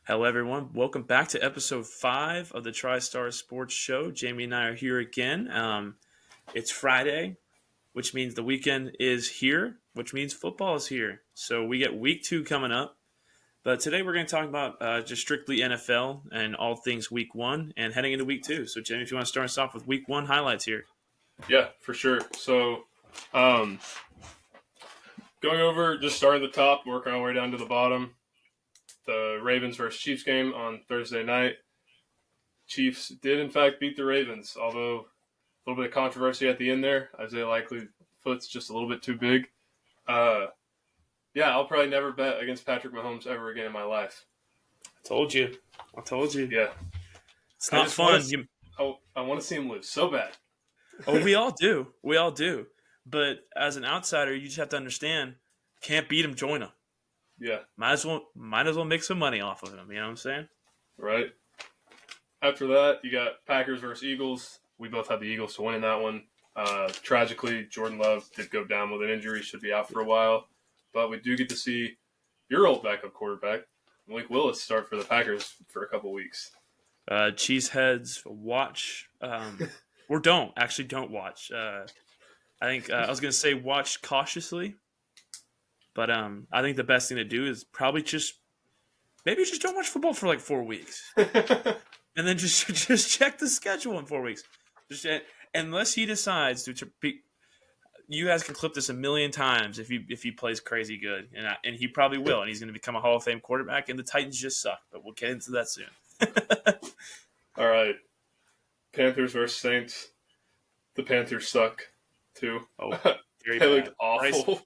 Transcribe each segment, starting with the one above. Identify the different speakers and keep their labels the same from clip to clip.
Speaker 1: Hello, everyone. Welcome back to episode 5 of the TriStar Sports Show. Jamie and I are here again. It's Friday, which means the weekend is here, which means football is here. So we get week 2 coming up. But today we're going to talk about just strictly NFL and all things week 1 and heading into week 2. So, Jamie, if you want to start us off with week 1 highlights here.
Speaker 2: Yeah, for sure. So, um, going over, just starting at the top, working our way down to the bottom. The Ravens versus Chiefs game on Thursday night. Chiefs did, in fact, beat the Ravens, although a little bit of controversy at the end there. Isaiah Likely foot's just a little bit too big. Yeah, I'll probably never bet against Patrick Mahomes ever again in my life.
Speaker 1: I told you.
Speaker 2: Yeah.
Speaker 1: It's not fun.
Speaker 2: I want to see him lose so bad.
Speaker 1: Oh, we all do. We all do. But as an outsider, you just have to understand, can't beat him, join him.
Speaker 2: Yeah.
Speaker 1: Might as well make some money off of him. You know what I'm saying?
Speaker 2: Right. After that, you got Packers versus Eagles. We both had the Eagles to win in that one. Tragically, Jordan Love did go down with an injury, should be out for a while. But we do get to see your old backup quarterback, Malik Willis, start for the Packers for a couple weeks.
Speaker 1: Cheeseheads, watch or don't watch. I think I was going to say watch cautiously, but I think the best thing to do is probably just don't watch football for like 4 weeks, and then just check the schedule in 4 weeks. Unless he decides to be, you guys can clip this a million times if he plays crazy good, and he probably will, and he's going to become a Hall of Fame quarterback. And the Titans just suck, but we'll get into that soon.
Speaker 2: All right, Panthers versus Saints. The Panthers suck too.
Speaker 1: Oh, very
Speaker 2: they
Speaker 1: bad.
Speaker 2: looked awful.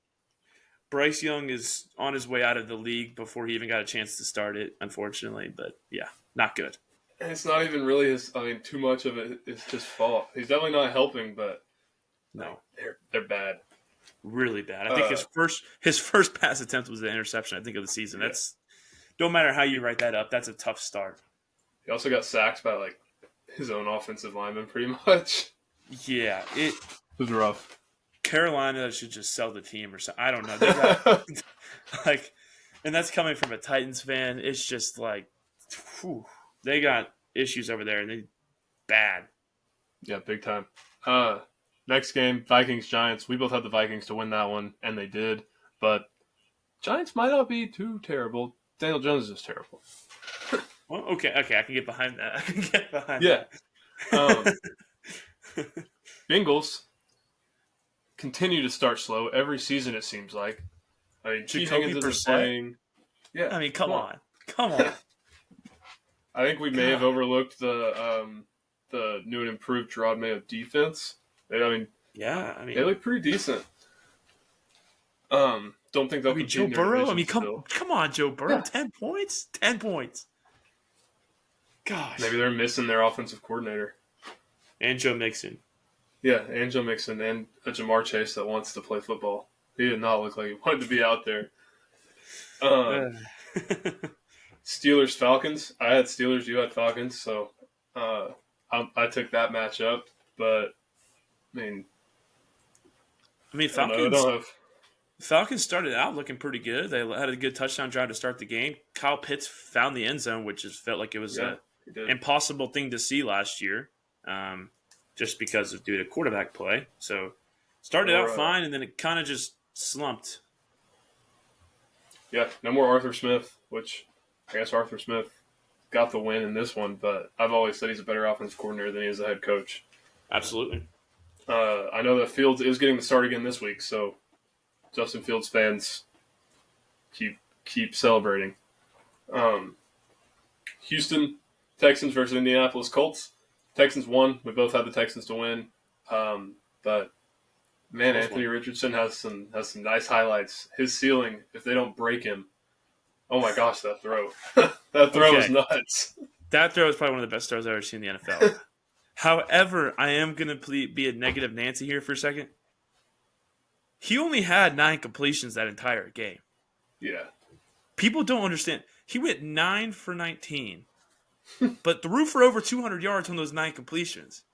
Speaker 1: Bryce Young is on his way out of the league before he even got a chance to start it, unfortunately. But yeah, not good.
Speaker 2: And it's not even really his. I mean, too much of it is his fault. He's definitely not helping, but
Speaker 1: no,
Speaker 2: they're bad,
Speaker 1: really bad. I think his first pass attempt was an interception. I think of the season.
Speaker 2: Yeah.
Speaker 1: That's no matter how you write that up. That's a tough start.
Speaker 2: He also got sacked by like his own offensive lineman, pretty much.
Speaker 1: Yeah, it
Speaker 2: was rough.
Speaker 1: Carolina should just sell the team or something. I don't know. They got like, and that's coming from a Titans fan. It's just like, whew, they got issues over there, and they bad.
Speaker 2: Yeah, big time. Next game, Vikings-Giants. We both had the Vikings to win that one, and they did. But Giants might not be too terrible. Daniel Jones is terrible.
Speaker 1: Well, okay, I can get behind that.
Speaker 2: Bengals continue to start slow every season, it seems like. I mean, T. Higgins isn't playing.
Speaker 1: Yeah, I mean, come on.
Speaker 2: I think we may have overlooked the new and improved Gerard Mayo defense. They look pretty decent. Don't think they'll.
Speaker 1: Joe Burrow. Come on, Joe Burrow. Yeah. 10 points. 10 points. Gosh.
Speaker 2: Maybe they're missing their offensive coordinator.
Speaker 1: And Joe Mixon.
Speaker 2: Yeah, and Joe Mixon and a Jamar Chase that wants to play football. He did not look like he wanted to be out there. Steelers Falcons. I had Steelers. You had Falcons. So I took that matchup. But I mean,
Speaker 1: Falcons started out looking pretty good. They had a good touchdown drive to start the game. Kyle Pitts found the end zone, which just felt like it was an impossible thing to see last year, just because of due to quarterback play. So started out fine, and then it kind of just slumped.
Speaker 2: Yeah, no more Arthur Smith, which I guess Arthur Smith got the win in this one, but I've always said he's a better offensive coordinator than he is a head coach.
Speaker 1: Absolutely.
Speaker 2: I know that Fields is getting the start again this week, so Justin Fields fans keep celebrating. Houston Texans versus Indianapolis Colts. Texans won. We both had the Texans to win. But man, Anthony Richardson has some nice highlights. His ceiling, if they don't break him, oh my gosh, that throw. That throw is nuts.
Speaker 1: That throw is probably one of the best throws I've ever seen in the NFL. However, I am going to be a negative Nancy here for a second. He only had 9 completions that entire game.
Speaker 2: Yeah.
Speaker 1: People don't understand. He went 9 for 19, but threw for over 200 yards on those 9 completions.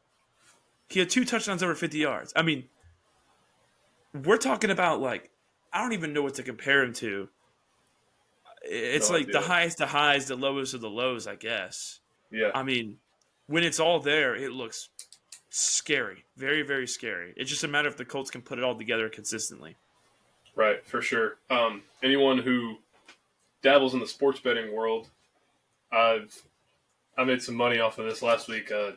Speaker 1: He had 2 touchdowns over 50 yards. I mean, we're talking about, like, I don't even know what to compare him to. it's
Speaker 2: No
Speaker 1: like the
Speaker 2: idea.
Speaker 1: highest of highs, the lowest of the lows, I guess.
Speaker 2: Yeah,
Speaker 1: I mean, when it's all there, it looks scary, very, very scary. It's just a matter if the Colts can put it all together consistently.
Speaker 2: right, for sure. Anyone who dabbles in the sports betting world, I've I made some money off of this last week. I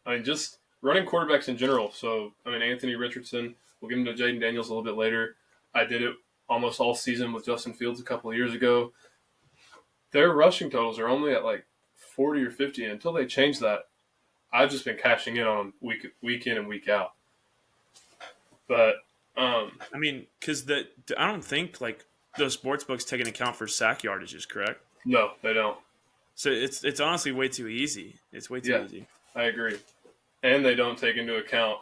Speaker 2: mean, just running quarterbacks in general. So, I mean, Anthony Richardson. We'll get into Jaden Daniels a little bit later. I did it almost all season with Justin Fields a couple of years ago. Their rushing totals are only at like 40 or 50. And until they change that, I've just been cashing in on them week in and week out. But
Speaker 1: I mean, because I don't think like those sports books take into account for sack yardages, correct?
Speaker 2: no, they don't.
Speaker 1: So it's honestly way too easy. It's way too
Speaker 2: Yeah,
Speaker 1: easy.
Speaker 2: I agree. And they don't take into account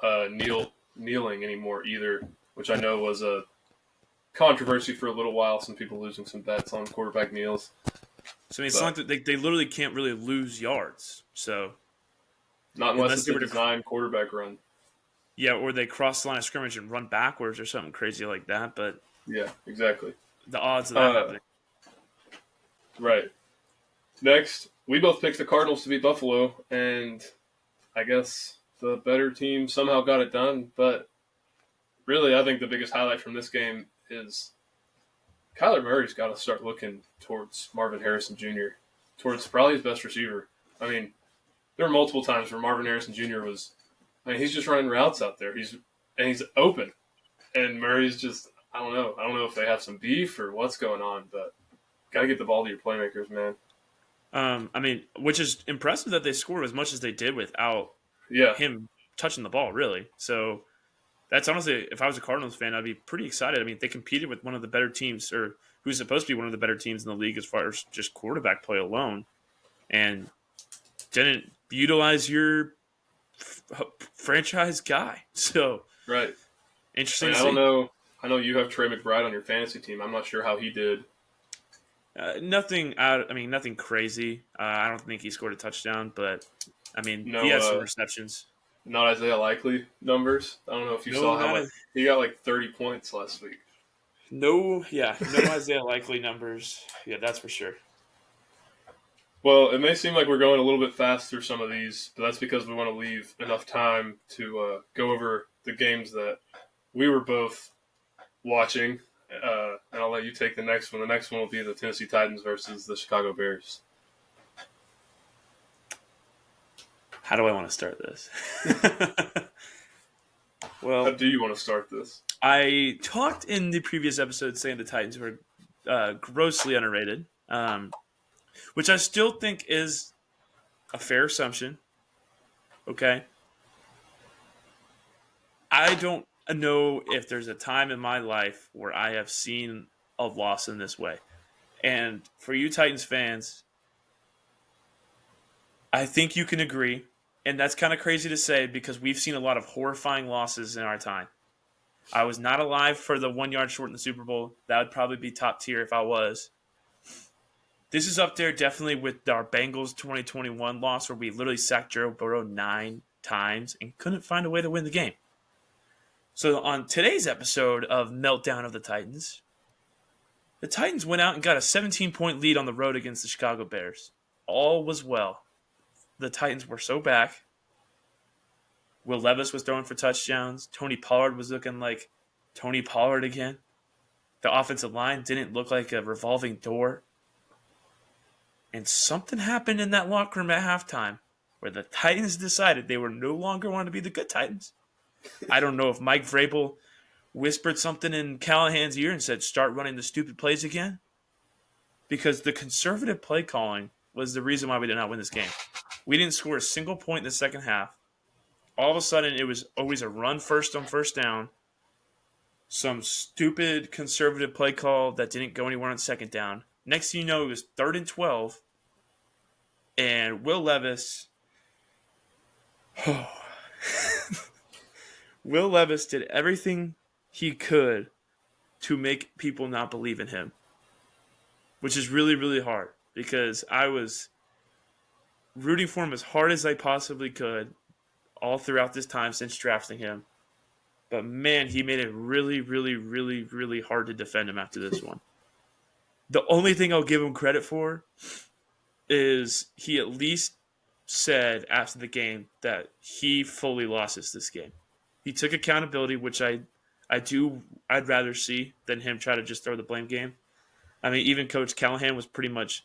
Speaker 2: kneeling anymore either, which I know was a controversy for a little while. Some people losing some bets on quarterback kneels.
Speaker 1: So I mean, it's
Speaker 2: But
Speaker 1: not that they literally can't really lose yards. So
Speaker 2: not unless
Speaker 1: unless
Speaker 2: it's
Speaker 1: they
Speaker 2: a
Speaker 1: were to
Speaker 2: designed quarterback run.
Speaker 1: yeah, or they cross the line of scrimmage and run backwards or something crazy like that. But
Speaker 2: Yeah, exactly.
Speaker 1: the odds of that
Speaker 2: Uh,
Speaker 1: happening.
Speaker 2: right. Next, we both picked the Cardinals to beat Buffalo, and I guess the better team somehow got it done. But really, I think the biggest highlight from this game is Kyler Murray's got to start looking towards Marvin Harrison Jr., towards probably his best receiver. I mean, there were multiple times where Marvin Harrison Jr. was, I mean, he's just running routes out there. He's open, and Murray's just, I don't know. I don't know if they have some beef or what's going on, but got to get the ball to your playmakers, man.
Speaker 1: I mean, which is impressive that they scored as much as they did without
Speaker 2: Yeah,
Speaker 1: him touching the ball, really. So that's honestly, if I was a Cardinals fan, I'd be pretty excited. I mean, they competed with one of the better teams, or who's supposed to be one of the better teams in the league as far as just quarterback play alone, and didn't utilize your franchise guy. So
Speaker 2: right. I
Speaker 1: interesting
Speaker 2: mean,
Speaker 1: to
Speaker 2: I don't
Speaker 1: see.
Speaker 2: know. I know you have Trey McBride on your fantasy team. I'm not sure how he did.
Speaker 1: Nothing out. I mean, nothing crazy. I don't think he scored a touchdown, but I mean, he
Speaker 2: No,
Speaker 1: had some receptions.
Speaker 2: not Isaiah Likely numbers. I don't know if you
Speaker 1: No,
Speaker 2: saw how
Speaker 1: not
Speaker 2: much
Speaker 1: a,
Speaker 2: he got like 30 points last week.
Speaker 1: no, yeah, no Isaiah Likely numbers. Yeah, that's for sure.
Speaker 2: Well, it may seem like we're going a little bit fast through some of these, but that's because we want to leave enough time to go over the games that we were both watching. And I'll let you take the next one. The next one will be the Tennessee Titans versus the Chicago Bears.
Speaker 1: How do I want to start this?
Speaker 2: How
Speaker 1: Well,
Speaker 2: do you want to start this?
Speaker 1: I talked in the previous episode saying the Titans were grossly underrated, which I still think is a fair assumption. Okay. I don't know if there's a time in my life where I have seen a loss in this way. And for you Titans fans, I think you can agree. And that's kind of crazy to say because we've seen a lot of horrifying losses in our time. I was not alive for the 1 yard short in the Super Bowl. That would probably be top tier if I was. This is up there definitely with our Bengals 2021 loss where we literally sacked Joe Burrow 9 times and couldn't find a way to win the game. So on today's episode of Meltdown of the Titans went out and got a 17-point lead on the road against the Chicago Bears. All was well. The Titans were so back. Will Levis was throwing for touchdowns. Tony Pollard was looking like Tony Pollard again. The offensive line didn't look like a revolving door. And something happened in that locker room at halftime where the Titans decided they were no longer wanting to be the good Titans. I don't know if Mike Vrabel whispered something in Callahan's ear and said, start running the stupid plays again. Because the conservative play calling was the reason why we did not win this game. We didn't score a single point in the second half. All of a sudden, it was always a run first on first down. Some stupid conservative play call that didn't go anywhere on second down. Next thing you know, it was 3rd and 12. And Will Levis... Will Levis did everything he could to make people not believe in him, which is really, really hard because I was rooting for him as hard as I possibly could all throughout this time since drafting him. But man, he made it really, really, really, really hard to defend him after this one. The only thing I'll give him credit for is he at least said after the game that he fully lost us this game. He took accountability, which I'd rather see than him try to just throw the blame game. I mean, even Coach Callahan was pretty much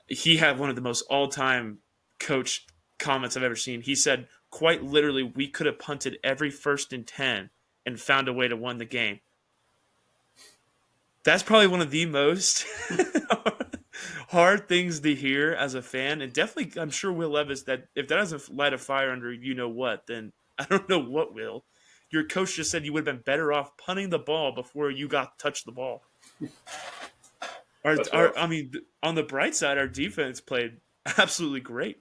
Speaker 1: he had one of the most all time coach comments I've ever seen. He said quite literally, we could have punted every 1st and 10 and found a way to win the game. That's probably one of the most hard things to hear as a fan, and definitely, I'm sure Will Levis, that if that doesn't light a fire under you know what, then I don't know what will. Your coach just said you would have been better off punting the ball before you got to touch the ball. I mean, on the bright side, our defense played absolutely great.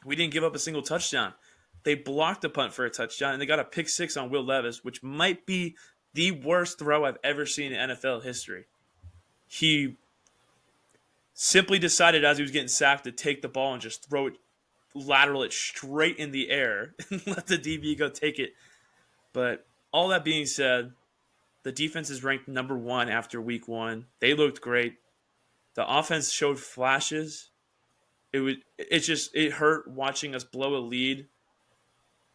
Speaker 1: We didn't give up a single touchdown. They blocked a punt for a touchdown, and they got a pick six on Will Levis, which might be the worst throw I've ever seen in NFL history. He simply decided as he was getting sacked to take the ball and just lateral it straight in the air and let the DB go take it. But all that being said, the defense is ranked number 1 after week 1. They looked great. The offense showed flashes. It hurt watching us blow a lead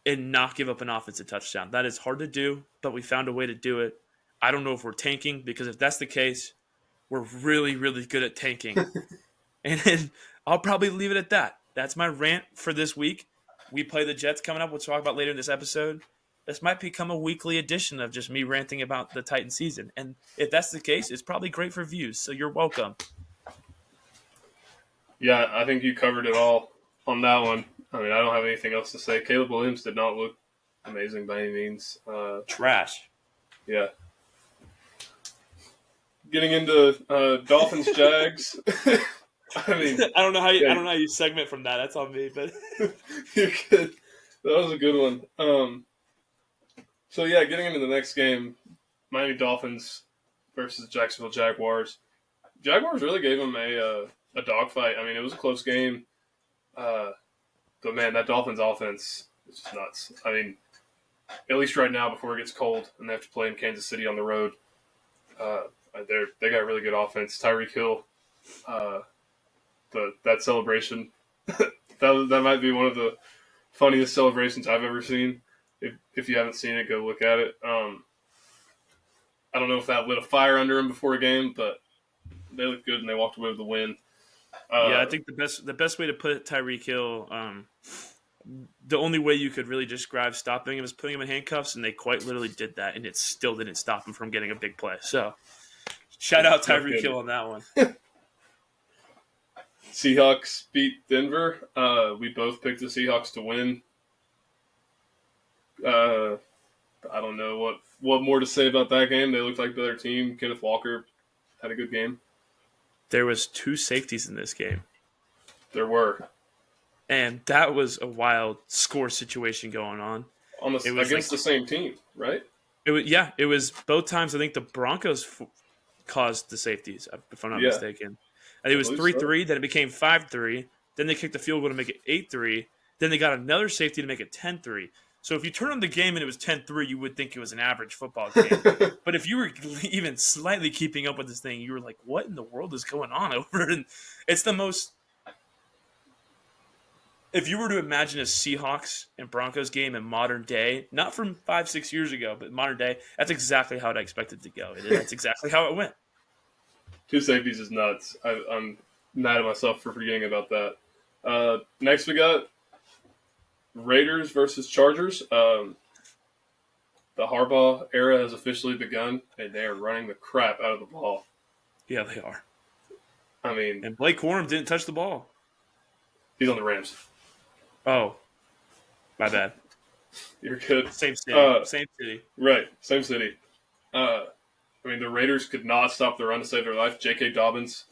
Speaker 1: and not give up an offensive touchdown. That is hard to do, but we found a way to do it. I don't know if we're tanking, because if that's the case, we're really, really good at tanking. And I'll probably leave it at that. That's my rant for this week. We play the Jets coming up. We'll talk about later in this episode. This might become a weekly edition of just me ranting about the Titan season. And if that's the case, it's probably great for views. So you're welcome.
Speaker 2: Yeah, I think you covered it all on that one. I mean, I don't have anything else to say. Caleb Williams did not look amazing by any means.
Speaker 1: Trash.
Speaker 2: Yeah. Getting into Dolphins Jags. I mean,
Speaker 1: I don't know how you segment from that. That's on me, but
Speaker 2: you're good. That was a good one. So yeah, getting into the next game, Miami Dolphins versus Jacksonville Jaguars. Jaguars really gave them a dogfight. I mean, it was a close game. But man, that Dolphins offense is just nuts. I mean, at least right now before it gets cold and they have to play in Kansas City on the road, they got a really good offense. Tyreek Hill, that celebration, that might be one of the funniest celebrations I've ever seen. If you haven't seen it, go look at it. I don't know if that lit a fire under him before a game, but they looked good and they walked away with the win.
Speaker 1: Yeah, I think the best way to put Tyreek Hill, the only way you could really describe stopping him is putting him in handcuffs, and they quite literally did that, and it still didn't stop him from getting a big play. So, shout out Tyreek Hill on that one.
Speaker 2: Seahawks beat Denver. We both picked the Seahawks to win. I don't know what more to say about that game. They looked like the better team. Kenneth Walker had a good game.
Speaker 1: There was 2 safeties in this game.
Speaker 2: There were.
Speaker 1: And that was a wild score situation going on.
Speaker 2: Almost against the same team, right?
Speaker 1: It was both times. I think the Broncos caused the safeties, if I'm not mistaken. And it was 3-3, then it became 5-3. Then they kicked the field goal to make it 8-3. Then they got another safety to make it 10-3. So if you turn on the game and it was 10-3, you would think it was an average football game. But if you were even slightly keeping up with this thing, you were like, what in the world is going on over? And it's the most... If you were to imagine a Seahawks and Broncos game in modern day, not from 5-6 years ago, but modern day, that's exactly how I expected to go. That's exactly how it went.
Speaker 2: 2 safeties is nuts. I'm mad at myself for forgetting about that. Next we got Raiders versus Chargers. The Harbaugh era has officially begun, and they are running the crap out of the ball.
Speaker 1: Yeah, they are.
Speaker 2: I mean...
Speaker 1: And Blake Corum didn't touch the ball.
Speaker 2: He's on the Rams.
Speaker 1: Oh. My bad.
Speaker 2: You're good.
Speaker 1: Same city.
Speaker 2: Right. Same city. I mean, the Raiders could not stop the run to save their life. J.K. Dobbins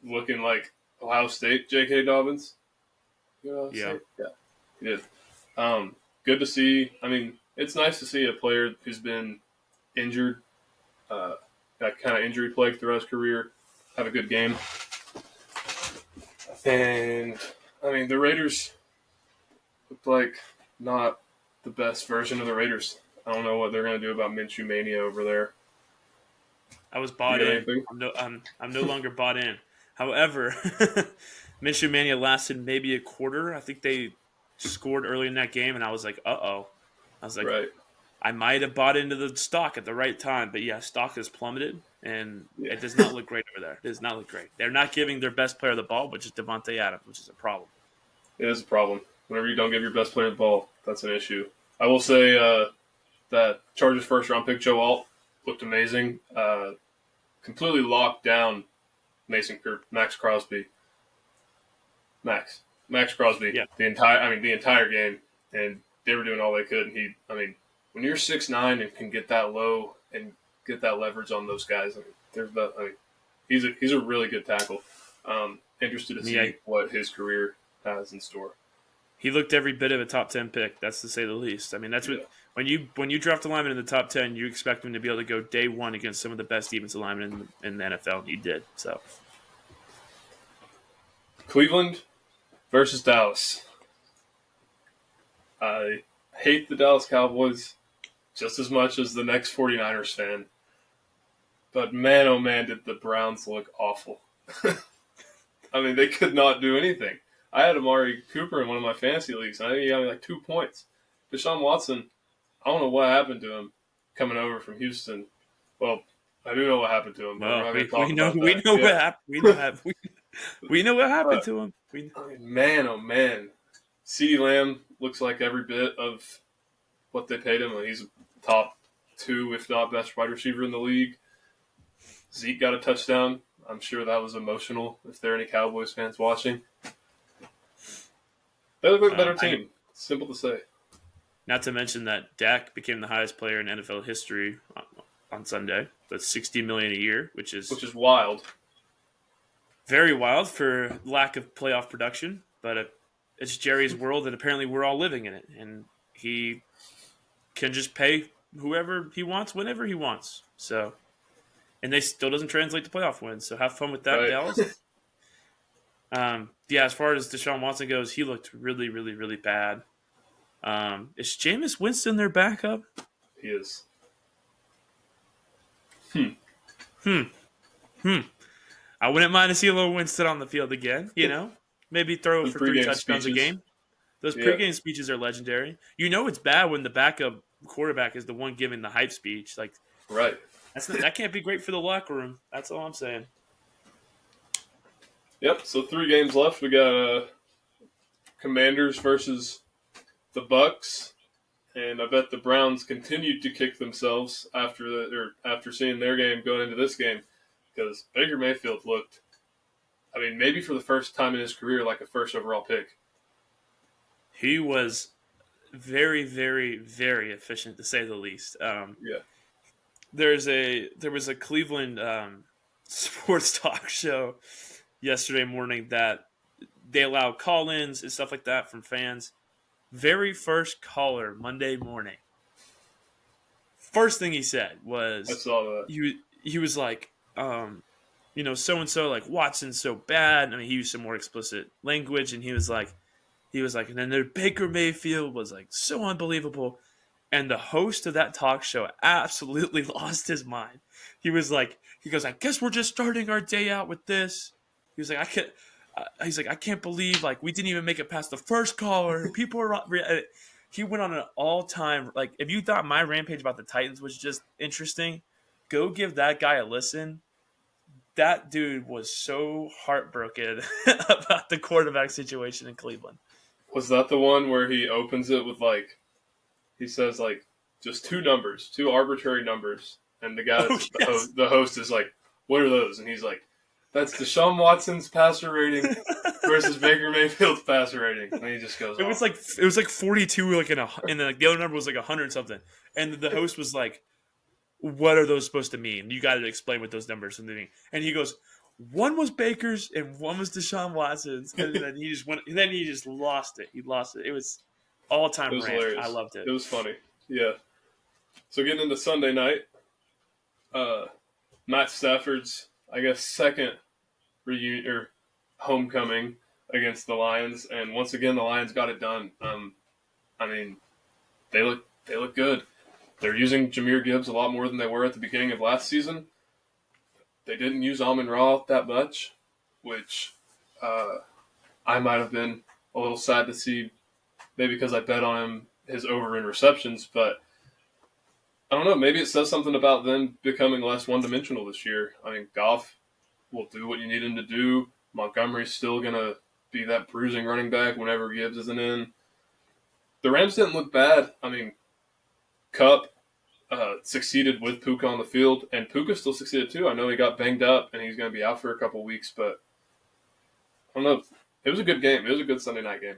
Speaker 2: looking like Ohio State J.K. Dobbins. Yeah. He did. Good to see. I mean, it's nice to see a player who's been injured, that kind of injury plagued throughout his career, have a good game. And, I mean, the Raiders looked like not the best version of the Raiders. I don't know what they're going to do about Minshew Mania over there.
Speaker 1: I was
Speaker 2: You
Speaker 1: bought
Speaker 2: got
Speaker 1: in.
Speaker 2: anything?
Speaker 1: I'm no longer bought in. However, Minshew Mania lasted maybe a quarter. I think they scored early in that game, and I was like, "Uh oh." I was like,
Speaker 2: Right.
Speaker 1: I might have bought into the stock at the right time, but yeah, stock has plummeted, and
Speaker 2: Yeah.
Speaker 1: it does not look great over there. It does not look great. They're not giving their best player the ball, which is Devontae Adams, which is a problem.
Speaker 2: It is a problem. Whenever you don't give your best player the ball, that's an issue. I will say that Chargers first round pick Joe Alt looked amazing. Completely locked down Max Crosby. Max Crosby.
Speaker 1: Yeah,
Speaker 2: The entire game, and they were doing all they could. And when you're 6'9" and can get that low and get that leverage on those guys, he's a really good tackle. Interested to see
Speaker 1: yeah,
Speaker 2: what his career has in store.
Speaker 1: he looked every bit of a top 10 pick. That's to say the least. I mean, that's
Speaker 2: Yeah.
Speaker 1: what when you draft a lineman in the top 10, you expect him to be able to go day one against some of the best defensive linemen in the NFL, and he did. So
Speaker 2: Cleveland versus Dallas. I hate the Dallas Cowboys just as much as the next 49ers fan. But man, oh man, did the Browns look awful. They could not do anything. I had Amari Cooper in one of my fantasy leagues, and I think he got me like 2 points. Deshaun Watson, I don't know what happened to him coming over from Houston. Well, I do know what happened to him, but we're
Speaker 1: well,
Speaker 2: not going to talk
Speaker 1: we know
Speaker 2: about
Speaker 1: we
Speaker 2: that.
Speaker 1: know
Speaker 2: Yeah.
Speaker 1: what happened. We know what happened
Speaker 2: But,
Speaker 1: to him.
Speaker 2: man, oh man. CeeDee Lamb looks like every bit of what they paid him. He's a top 2, if not best wide receiver in the league. Zeke got a touchdown. I'm sure that was emotional if there are any Cowboys fans watching. They look like a better team. Simple to say.
Speaker 1: Not to mention that Dak became the highest player in NFL history on Sunday. That's $60 million a year, which is
Speaker 2: wild.
Speaker 1: very wild for lack of playoff production. But it's Jerry's world, and apparently we're all living in it. And he can just pay whoever he wants, whenever he wants. So, and they still doesn't translate to playoff wins. So have fun with that,
Speaker 2: Right.
Speaker 1: Dallas. Yeah, as far as Deshaun Watson goes, he looked really, really, really bad. Is Jameis Winston their backup?
Speaker 2: He is.
Speaker 1: I wouldn't mind to see a little Winston on the field again. Maybe throw
Speaker 2: Those
Speaker 1: for 3
Speaker 2: pregame
Speaker 1: touchdowns a
Speaker 2: speeches.
Speaker 1: game. Those
Speaker 2: Yeah.
Speaker 1: pregame speeches are legendary. It's bad when the backup quarterback is the one giving the hype speech. Like
Speaker 2: Right.
Speaker 1: that can't be great for the locker room. That's all I'm saying.
Speaker 2: Yep. So 3 games left. We got Commanders versus the Bucks, and I bet the Browns continued to kick themselves after seeing their game going into this game, because Baker Mayfield looked, maybe for the first time in his career, like a first overall pick.
Speaker 1: He was very, very, very efficient, to say the least.
Speaker 2: Yeah.
Speaker 1: There was a Cleveland sports talk show yesterday morning that they allow call-ins and stuff like that from fans. Very first caller Monday morning. First thing he said was,
Speaker 2: I saw that.
Speaker 1: He was like, so and so, like, Watson's so bad. He used some more explicit language, and he was like, and then their Baker Mayfield was like so unbelievable. And the host of that talk show absolutely lost his mind. He goes, I guess we're just starting our day out with this. He was like, I can't believe, like, we didn't even make it past the first caller. People are, he went on an all-time, like, if you thought my rampage about the Titans was just interesting, go give that guy a listen. That dude was so heartbroken about the quarterback situation in Cleveland.
Speaker 2: Was that the one where he opens it with, like, he says, like, just 2 numbers, 2 arbitrary numbers, and the guy, the host is like, what are those? And he's like, that's Deshaun Watson's passer rating versus Baker Mayfield's passer rating. And he just goes,
Speaker 1: It was like 42, like and then the other number was like 100 something. And the host was like, "What are those supposed to mean? You got to explain what those numbers mean." And he goes, "One was Baker's and one was Deshaun Watson's." And then he just went. And then he just lost it. He lost it. It was all-time rant.
Speaker 2: Hilarious.
Speaker 1: I loved it.
Speaker 2: It was funny. Yeah. So getting into Sunday night, Matt Stafford's, I guess, second reunion or homecoming against the Lions, and once again the Lions got it done. They look good. They're using Jahmyr Gibbs a lot more than they were at the beginning of last season. they didn't use Amon-Ra that much, which I might have been a little sad to see, maybe because I bet on him his over in receptions, but I don't know. Maybe it says something about them becoming less one-dimensional this year. I mean, Goff will do what you need him to do. Montgomery's still going to be that bruising running back whenever Gibbs isn't in. The Rams didn't look bad. I mean, Kupp succeeded with Puka on the field, and Puka still succeeded too. I know he got banged up, and he's going to be out for a couple weeks, but I don't know. It was a good game. It was a good Sunday night game.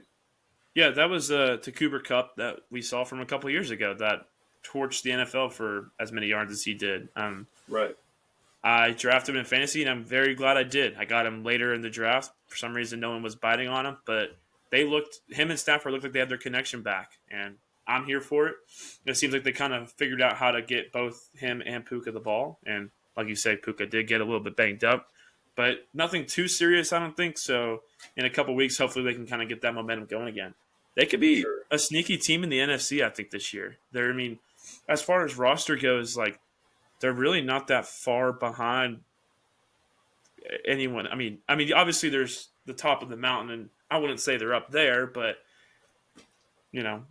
Speaker 1: Yeah, that was to Cooper Kupp that we saw from a couple years ago that torched the NFL for as many yards as he did.
Speaker 2: Right.
Speaker 1: I drafted him in fantasy, and I'm very glad I did. I got him later in the draft. For some reason, no one was biting on him, but him and Stafford looked like they had their connection back, and I'm here for it. It seems like they kind of figured out how to get both him and Puka the ball, and like you say, Puka did get a little bit banged up, but nothing too serious, I don't think. So in a couple weeks, hopefully they can kind of get that momentum going again. They could be a sneaky team in the NFC, I think, this year. As far as roster goes, like, they're really not that far behind anyone. I mean, obviously there's the top of the mountain, and I wouldn't say they're up there, but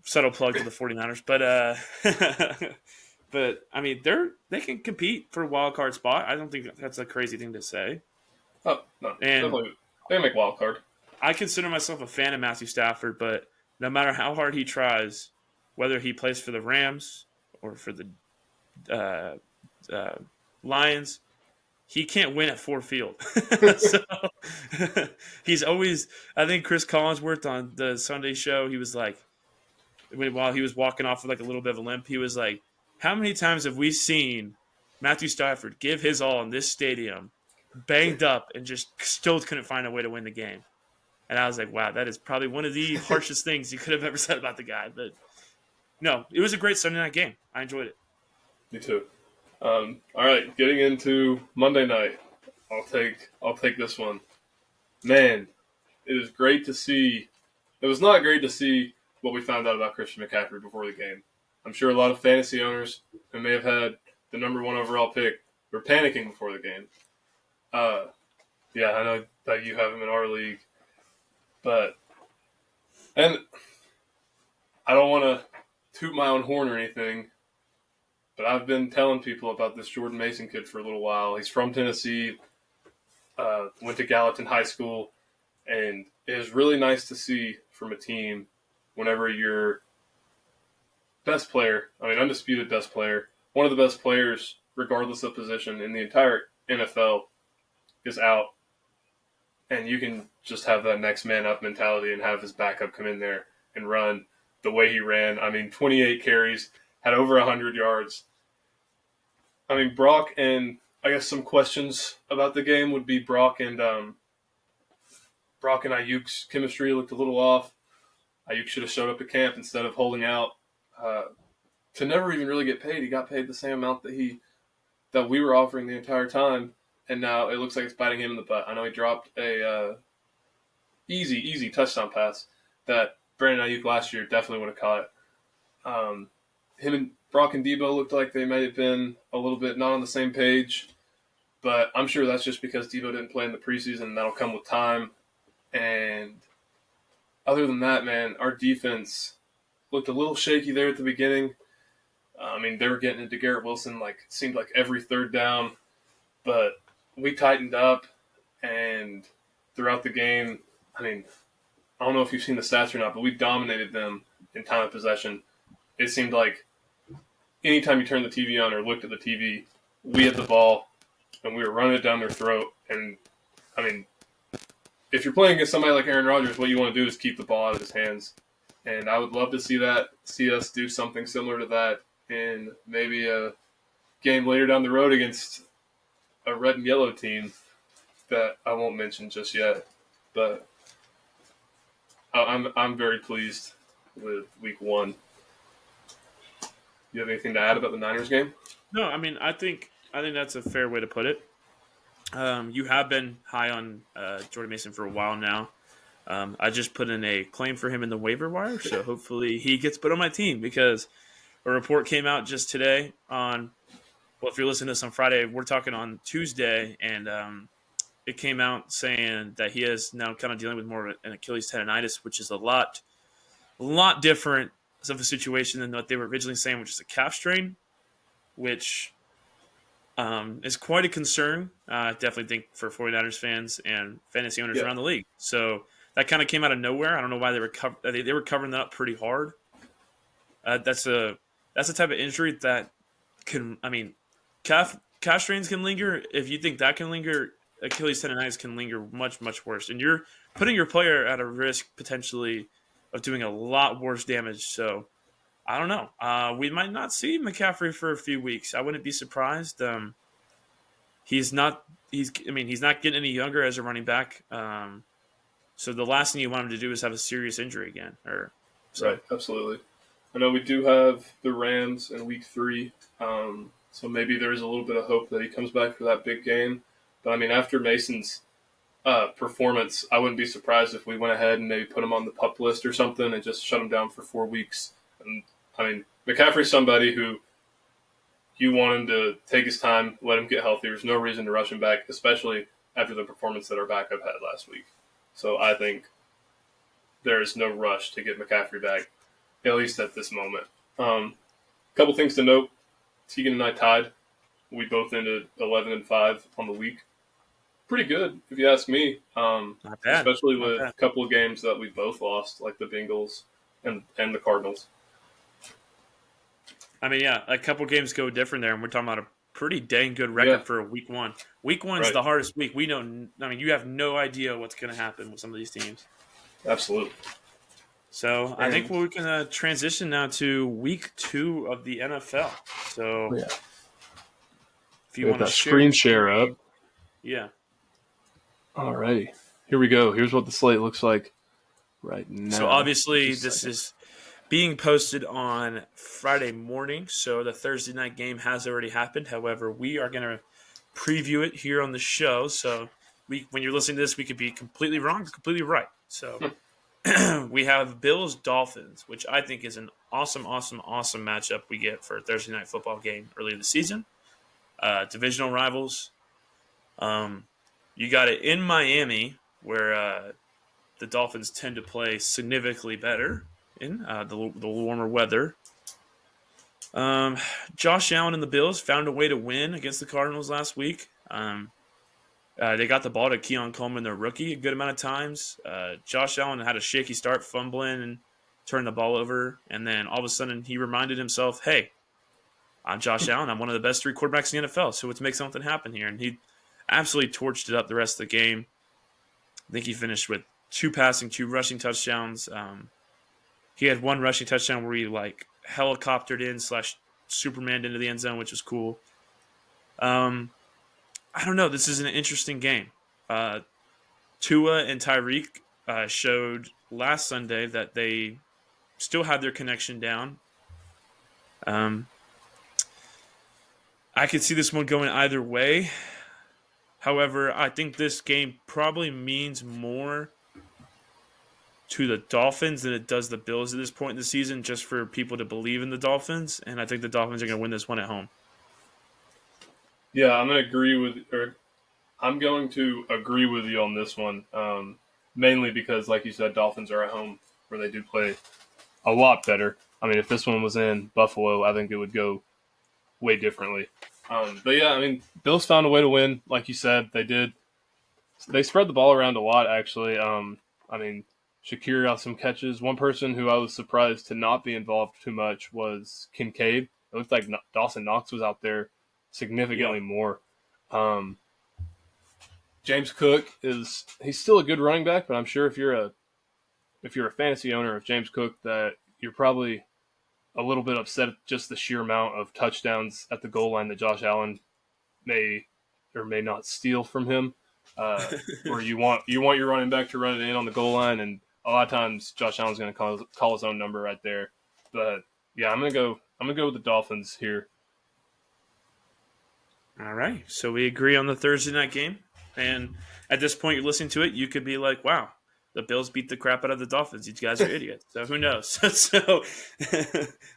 Speaker 1: subtle plug to the 49ers. But but I mean, they can compete for a wild card spot. I don't think that's a crazy thing to say.
Speaker 2: Oh no,
Speaker 1: and
Speaker 2: definitely they make wild card.
Speaker 1: I consider myself a fan of Matthew Stafford, but no matter how hard he tries, whether he plays for the Rams or for the Lions, he can't win at Ford Field. So he's always. I think Chris Collinsworth on the Sunday show, he was like, while he was walking off with like a little bit of a limp, he was like, "How many times have we seen Matthew Stafford give his all in this stadium, banged up, and just still couldn't find a way to win the game?" And I was like, "Wow, that is probably one of the harshest things you could have ever said about the guy." But no, it was a great Sunday night game. I enjoyed it.
Speaker 2: Me too. All right, getting into Monday night, I'll take this one. Man, it was great to see. It was not great to see what we found out about Christian McCaffrey before the game. I'm sure a lot of fantasy owners who may have had the number 1 overall pick were panicking before the game. Yeah, I know that you have him in our league, and I don't want to toot my own horn or anything, but I've been telling people about this Jordan Mason kid for a little while. He's from Tennessee, went to Gallatin High School, and it is really nice to see from a team whenever your best player, undisputed best player, one of the best players, regardless of position in the entire NFL, is out, and you can just have that next man up mentality and have his backup come in there and run the way he ran. 28 carries, had over 100 yards. Brock, and I guess some questions about the game would be Brock and Ayuk's chemistry looked a little off. Ayuk should have showed up at camp instead of holding out to never even really get paid. He got paid the same amount that we were offering the entire time, and now it looks like it's biting him in the butt. I know he dropped a easy touchdown pass that Brandon Ayuk last year definitely would have caught. Him and Brock and Debo looked like they may have been a little bit not on the same page, but I'm sure that's just because Debo didn't play in the preseason, and that'll come with time. And other than that, man, our defense looked a little shaky there at the beginning. They were getting into Garrett Wilson it seemed like every third down, but we tightened up, and throughout the game, I don't know if you've seen the stats or not, but we dominated them in time of possession. It seemed like anytime you turned the TV on or looked at the TV, we had the ball, and we were running it down their throat. And, if you're playing against somebody like Aaron Rodgers, what you want to do is keep the ball out of his hands. And I would love to see us do something similar to that in maybe a game later down the road against a red and yellow team that I won't mention just yet. But I'm very pleased with week 1. You have anything to add about the Niners game?
Speaker 1: No, I think that's a fair way to put it. You have been high on Jordan Mason for a while now. I just put in a claim for him in the waiver wire, so hopefully he gets put on my team, because a report came out just today on well, if you're listening to this on Friday, we're talking on Tuesday, and it came out saying that he is now kind of dealing with more of an Achilles tendonitis, which is a lot different of a situation than what they were originally saying, which is a calf strain, which is quite a concern. I definitely think for 49ers fans and fantasy owners around the league. So that kind of came out of nowhere. I don't know why they were they were covering that up pretty hard. That's a type of injury that can, I mean, calf strains can linger. If you think that can linger, Achilles tendonitis can linger much, much worse. And you're putting your player at a risk potentially of doing a lot worse damage. So I don't know. We might not see McCaffrey for a few weeks. I wouldn't be surprised. He's not getting any younger as a running back. So the last thing you want him to do is have a serious injury again.
Speaker 2: Right, absolutely. I know we do have the Rams in week 3. So maybe there is a little bit of hope that he comes back for that big game. But I mean, after Mason's performance, I wouldn't be surprised if we went ahead and maybe put him on the PUP list or something and just shut him down for 4 weeks. And I mean, McCaffrey's somebody who you want him to take his time, let him get healthy. There's no reason to rush him back, especially after the performance that our backup had last week. So I think there is no rush to get McCaffrey back, at least at this moment. Couple things to note. Tegan and I tied. We both ended 11-5 on the week. Pretty good, if you ask me.
Speaker 1: Not bad.
Speaker 2: Especially with a couple of games that we both lost, like the Bengals and the Cardinals.
Speaker 1: I mean, yeah, a couple games go different there, and we're talking about a pretty dang good record for week 1. Week 1's the hardest week. We know. I mean, you have no idea what's going to happen with some of these teams.
Speaker 2: Absolutely.
Speaker 1: So I think we can transition now to week 2 of the NFL. So if you want to
Speaker 2: screen share up.
Speaker 1: Yeah.
Speaker 2: Alrighty. Here we go. Here's what the slate looks like right now.
Speaker 1: So obviously this is being posted on Friday morning, so the Thursday night game has already happened. However, we are going to preview it here on the show. So when you're listening to this, we could be completely wrong or completely right. So we have Bills-Dolphins, which I think is an awesome matchup we get for a Thursday night football game early in the season. Divisional rivals. You got it in Miami, where the Dolphins tend to play significantly better in the warmer weather. Josh Allen and the Bills found a way to win against the Cardinals last week. They got the ball to Keon Coleman, their rookie, a good amount of times. Josh Allen had a shaky start, fumbling and turned the ball over. And then all of a sudden he reminded himself, hey, I'm Josh Allen. I'm one of the best 3 quarterbacks in the NFL, so let's make something happen here. And he absolutely torched it up the rest of the game. I think he finished with 2 passing, 2 rushing touchdowns. He had 1 rushing touchdown where he helicoptered in / Superman into the end zone, which was cool. I don't know. This is an interesting game. Tua and Tyreek showed last Sunday that they still had their connection down. I could see this one going either way. However, I think this game probably means more to the Dolphins than it does the Bills at this point in the season, just for people to believe in the Dolphins. And I think the Dolphins are going to win this one at home.
Speaker 2: Yeah, I'm going to agree with you on this one. Mainly because, like you said, Dolphins are at home where they do play a lot better. I mean, if this one was in Buffalo, I think it would go way differently. But yeah, I mean, Bills found a way to win. Like you said, they did. They spread the ball around a lot, actually. I mean, Shakir got some catches. One person who I was surprised to not be involved too much was Kincaid. It looked like Dawson Knox was out there significantly more. James Cook he's still a good running back, but I'm sure if you're a fantasy owner of James Cook, that you're probably a little bit upset at just the sheer amount of touchdowns at the goal line that Josh Allen may or may not steal from him. Where you want your running back to run it in on the goal line, and a lot of times Josh Allen's going to call his own number right there. But yeah, I'm gonna go with the Dolphins here.
Speaker 1: All right, so we agree on the Thursday night game, and at this point you're listening to it, you could be like, "Wow, the Bills beat the crap out of the Dolphins. These guys are idiots." So who knows? So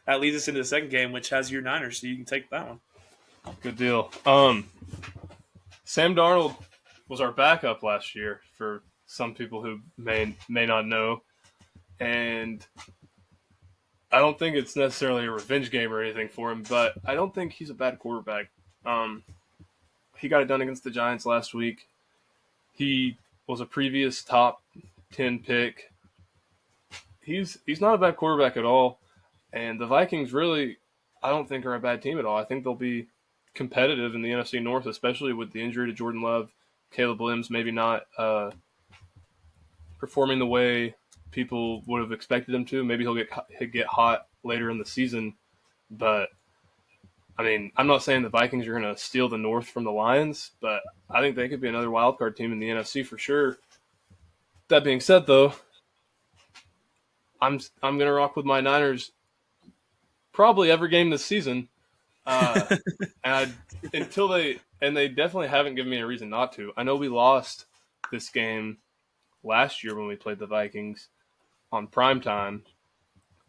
Speaker 1: that leads us into the second game, which has your Niners, so you can take that one.
Speaker 2: Good deal. Sam Darnold was our backup last year for some people who may not know, and I don't think it's necessarily a revenge game or anything for him, but I don't think he's a bad quarterback. Um, he got it done against the Giants last week. He was a previous top 10 pick. He's not a bad quarterback at all, and the Vikings really, I don't think are a bad team at all. I think they'll be competitive in the NFC North, especially with the injury to Jordan Love. Caleb Williams maybe not performing the way people would have expected him to. Maybe he'll get hot later in the season, but I mean, I'm not saying the Vikings are going to steal the North from the Lions, but I think they could be another wild card team in the NFC for sure. That being said, though, I'm going to rock with my Niners probably every game this season. Uh, and they definitely haven't given me a reason not to. I know we lost this game last year when we played the Vikings on prime time,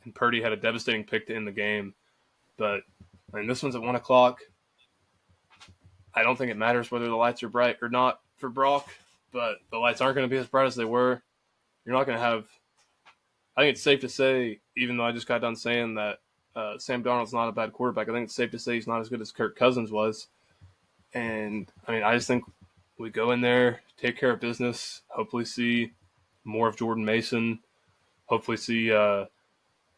Speaker 2: and Purdy had a devastating pick to end the game. But I mean, this one's at 1:00. I don't think it matters whether the lights are bright or not for Brock, but the lights aren't going to be as bright as they were. You're not going to have. I think it's safe to say, even though I just got done saying that Sam Darnold's not a bad quarterback, I think it's safe to say he's not as good as Kirk Cousins was. And I mean, I just think we go in there, take care of business, hopefully see more of Jordan Mason, hopefully see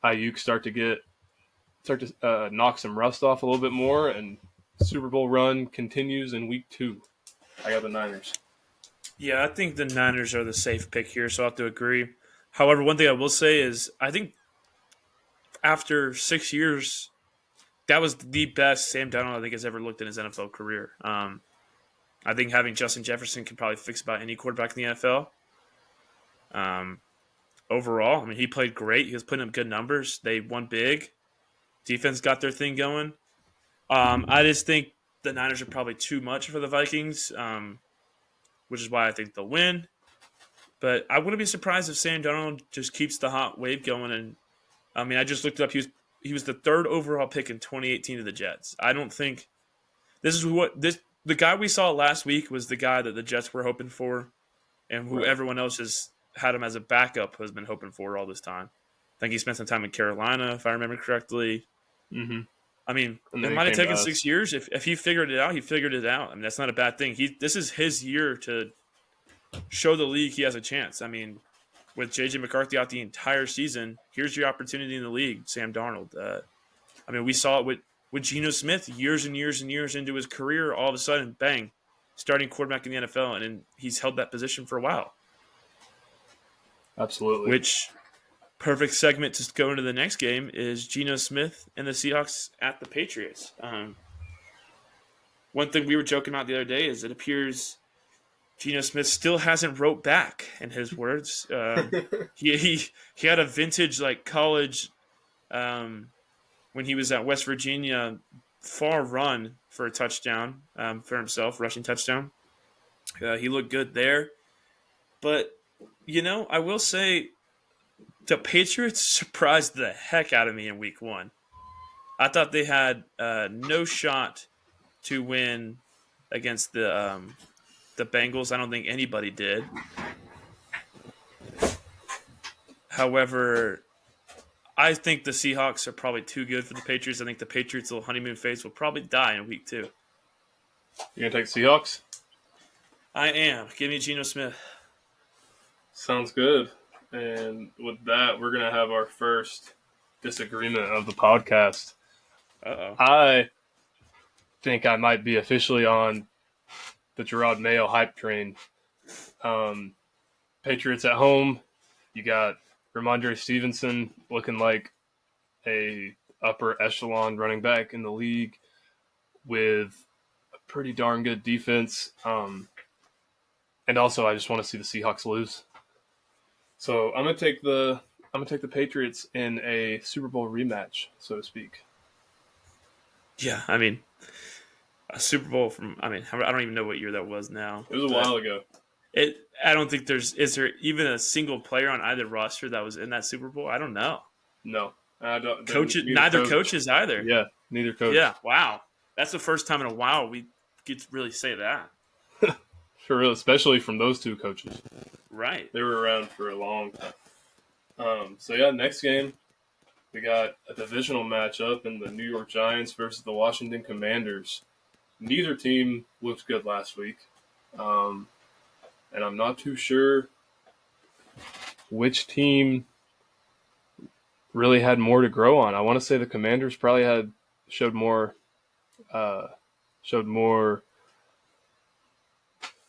Speaker 2: Ayuk start to knock some rust off a little bit more, and Super Bowl run continues in week 2. I got the Niners.
Speaker 1: Yeah, I think the Niners are the safe pick here, so I have to agree. However, one thing I will say is I think after 6 years, that was the best Sam Darnold I think has ever looked in his NFL career. I think having Justin Jefferson can probably fix about any quarterback in the NFL. Overall, I mean, he played great. He was putting up good numbers. They won big. Defense got their thing going. I just think the Niners are probably too much for the Vikings, which is why I think they'll win. But I wouldn't be surprised if Sam Darnold just keeps the hot wave going. And I mean, I just looked it up. He was the 3rd overall pick in 2018 to the Jets. I don't think this is the guy we saw last week was the guy that the Jets were hoping for, and who everyone else has had him as a backup has been hoping for all this time. I think he spent some time in Carolina, if I remember correctly.
Speaker 2: Mm-hmm.
Speaker 1: I mean, it might have taken 6 years. If he figured it out, he figured it out. I mean, that's not a bad thing. This is his year to show the league he has a chance. I mean, with J.J. McCarthy out the entire season, here's your opportunity in the league, Sam Darnold. I mean, we saw it with Geno Smith years and years and years into his career. All of a sudden, bang, starting quarterback in the NFL, and then he's held that position for a while.
Speaker 2: Absolutely.
Speaker 1: Which perfect segment to go into the next game is Geno Smith and the Seahawks at the Patriots. One thing we were joking about the other day is it appears Geno Smith still hasn't wrote back, in his words. He had a vintage like college when he was at West Virginia far run for a touchdown for himself, rushing touchdown. He looked good there. But, I will say the Patriots surprised the heck out of me in week 1. I thought they had no shot to win against the Bengals. I don't think anybody did. However, I think the Seahawks are probably too good for the Patriots. I think the Patriots' little honeymoon phase will probably die in week 2.
Speaker 2: You gonna take the Seahawks?
Speaker 1: I am. Give me Geno Smith.
Speaker 2: Sounds good. And with that, we're gonna have our first disagreement of the podcast.
Speaker 1: Uh-oh.
Speaker 2: I think I might be officially on the Gerard Mayo hype train. Patriots at home. You got Ramondre Stevenson looking like a upper echelon running back in the league with a pretty darn good defense. And also, I just want to see the Seahawks lose. So I'm gonna take the Patriots in a Super Bowl rematch, so to speak.
Speaker 1: Yeah, I mean, a Super Bowl I don't even know what year that was now.
Speaker 2: It was a while ago.
Speaker 1: I don't think is there even a single player on either roster that was in that Super Bowl? I don't know.
Speaker 2: No.
Speaker 1: Neither coaches either.
Speaker 2: Yeah, neither coach.
Speaker 1: Yeah, wow. That's the first time in a while we get to really say that.
Speaker 2: For real, especially from those two coaches.
Speaker 1: Right.
Speaker 2: They were around for a long time. So yeah, next game we got a divisional matchup in the New York Giants versus the Washington Commanders. Neither team looked good last week, and I'm not too sure which team really had more to grow on. I want to say the Commanders probably showed more. Showed more.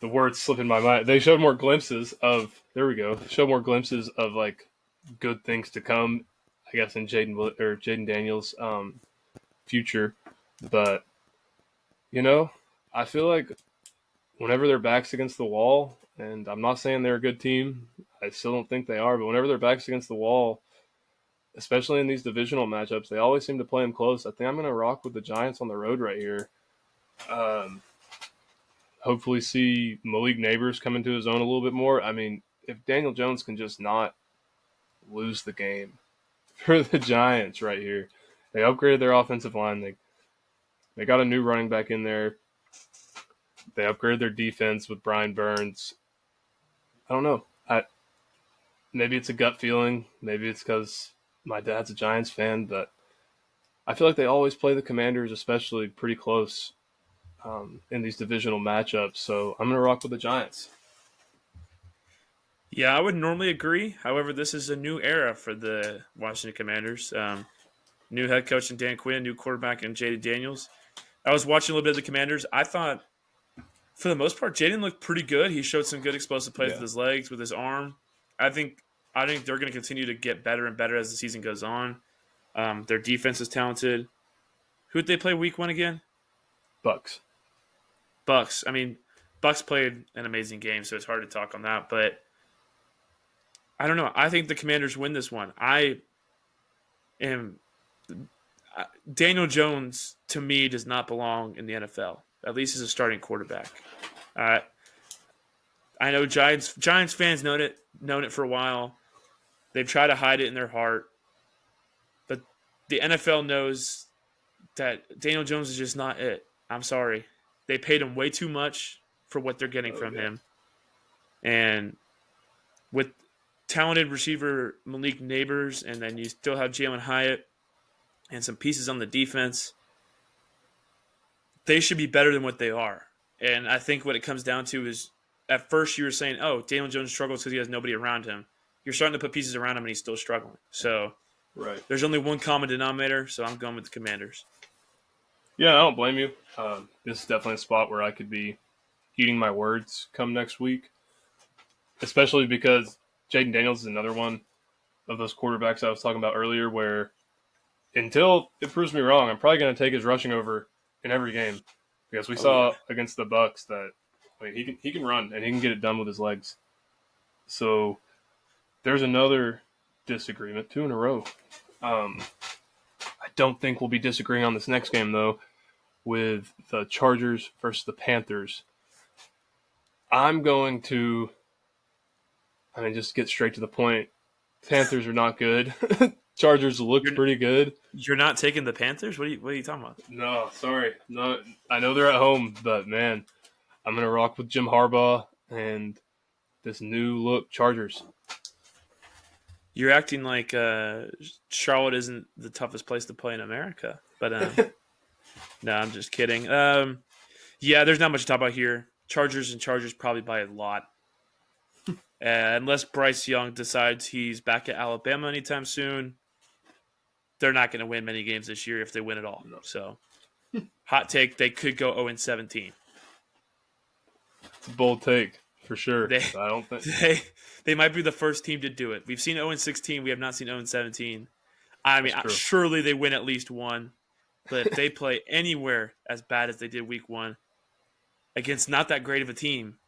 Speaker 2: The words slip in my mind. They showed more glimpses of. There we go. Showed more glimpses of like good things to come. I guess in Jaden Daniels' future, but I feel like whenever their backs against the wall, and I'm not saying they're a good team, I still don't think they are, but whenever their backs against the wall, especially in these divisional matchups, they always seem to play them close. I think I'm going to rock with the Giants on the road right here. Hopefully see Malik Neighbors come into his own a little bit more. I mean, if Daniel Jones can just not lose the game for the Giants right here. They upgraded their offensive line. They got a new running back in there. They upgraded their defense with Brian Burns. I don't know. Maybe it's a gut feeling. Maybe it's because my dad's a Giants fan, but I feel like they always play the Commanders, especially pretty close in these divisional matchups. So I'm going to rock with the Giants.
Speaker 1: Yeah, I would normally agree. However, this is a new era for the Washington Commanders. New head coach in Dan Quinn, new quarterback in Jaden Daniels. I was watching a little bit of the Commanders. I thought, for the most part, Jaden looked pretty good. He showed some good explosive plays with his legs, with his arm. I think they're going to continue to get better and better as the season goes on. Their defense is talented. Who did they play week 1 again?
Speaker 2: Bucks.
Speaker 1: I mean, Bucks played an amazing game, so it's hard to talk on that. But I don't know. I think the Commanders win this one. Daniel Jones, to me, does not belong in the NFL, at least as a starting quarterback. I know Giants fans known it for a while. They've tried to hide it in their heart. But the NFL knows that Daniel Jones is just not it. I'm sorry. They paid him way too much for what they're getting from him. And with talented receiver Malik Neighbors, and then you still have Jalen Hyatt and some pieces on the defense, they should be better than what they are. And I think what it comes down to is, at first you were saying, oh, Daniel Jones struggles because he has nobody around him. You're starting to put pieces around him and he's still struggling. So there's only one common denominator, so I'm going with the Commanders.
Speaker 2: Yeah, I don't blame you. This is definitely a spot where I could be eating my words come next week, especially because Jaden Daniels is another one of those quarterbacks I was talking about earlier where until it proves me wrong, I'm probably going to take his rushing over in every game because we saw against the Bucks that he can run and he can get it done with his legs. So there's another disagreement, 2 in a row. I don't think we'll be disagreeing on this next game, though, with the Chargers versus the Panthers. I'm going to, just get straight to the point. Panthers are not good. Chargers look pretty good.
Speaker 1: You're not taking the Panthers? What are you talking about?
Speaker 2: No, sorry. No, I know they're at home, but, man, I'm going to rock with Jim Harbaugh and this new look Chargers.
Speaker 1: You're acting like Charlotte isn't the toughest place to play in America. But no, I'm just kidding. Yeah, there's not much to talk about here. Chargers probably by a lot. Unless Bryce Young decides he's back at Alabama anytime soon, they're not going to win many games this year if they win at all. No. So, hot take, they could go 0-17.
Speaker 2: It's a bold take. For sure. I don't think
Speaker 1: they might be the first team to do it. We've seen 0-16. We have not seen 0-17. I mean, surely they win at least one. But if they play anywhere as bad as they did week 1 against not that great of a team,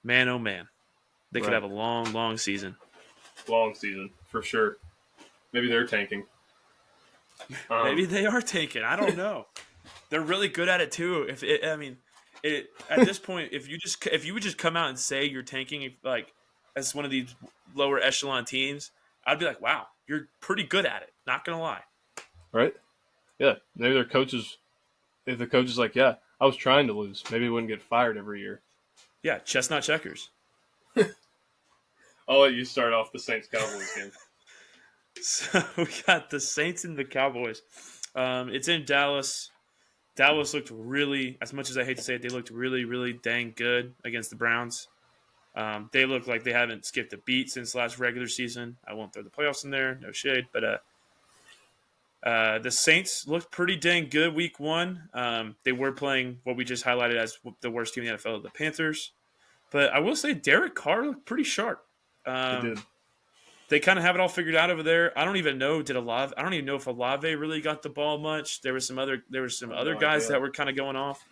Speaker 1: man, oh man, they could have a long, long season.
Speaker 2: Long season, for sure. Maybe they're tanking.
Speaker 1: Maybe they are tanking. I don't know. They're really good at it too. At this point, if you would just come out and say you're tanking like as one of these lower echelon teams, I'd be like, wow, you're pretty good at it. Not gonna lie.
Speaker 2: Right? Yeah. Maybe their coaches if the coach is like, yeah, I was trying to lose, maybe he wouldn't get fired every year.
Speaker 1: Yeah, chestnut checkers.
Speaker 2: I'll let you start off the Saints Cowboys game.
Speaker 1: So we got the Saints and the Cowboys. It's in Dallas. Dallas looked really, as much as I hate to say it, they looked really, really dang good against the Browns. They look like they haven't skipped a beat since last regular season. I won't throw the playoffs in there, no shade. But the Saints looked pretty dang good week one. They were playing what we just highlighted as the worst team in the NFL, the Panthers. But I will say Derek Carr looked pretty sharp.
Speaker 2: They did.
Speaker 1: They kind of have it all figured out over there. I don't even know I don't even know if Olave really got the ball much. There were some other guys that were kind of going off.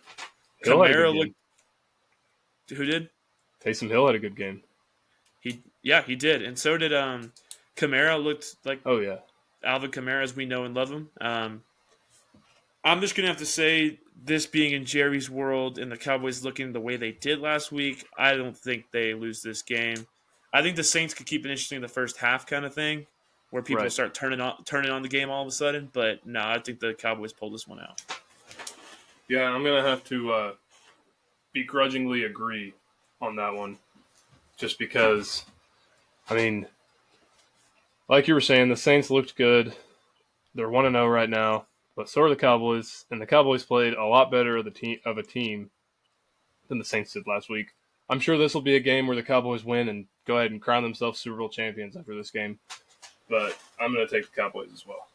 Speaker 1: Kamara looked. Who did?
Speaker 2: Taysom Hill had a good game.
Speaker 1: He did, and so did Kamara. Looked like Alvin Kamara as we know and love him. I'm just gonna have to say, this being in Jerry's world and the Cowboys looking the way they did last week, I don't think they lose this game. I think the Saints could keep it interesting in the first half, kind of thing, where people start turning on the game all of a sudden. But no, I think the Cowboys pull this one out.
Speaker 2: Yeah, I'm gonna have to begrudgingly agree on that one, just because. I mean, like you were saying, the Saints looked good. They're 1-0 right now, but so are the Cowboys, and the Cowboys played a lot better of a team than the Saints did last week. I'm sure this will be a game where the Cowboys win and go ahead and crown themselves Super Bowl champions after this game. But I'm going to take the Cowboys as well.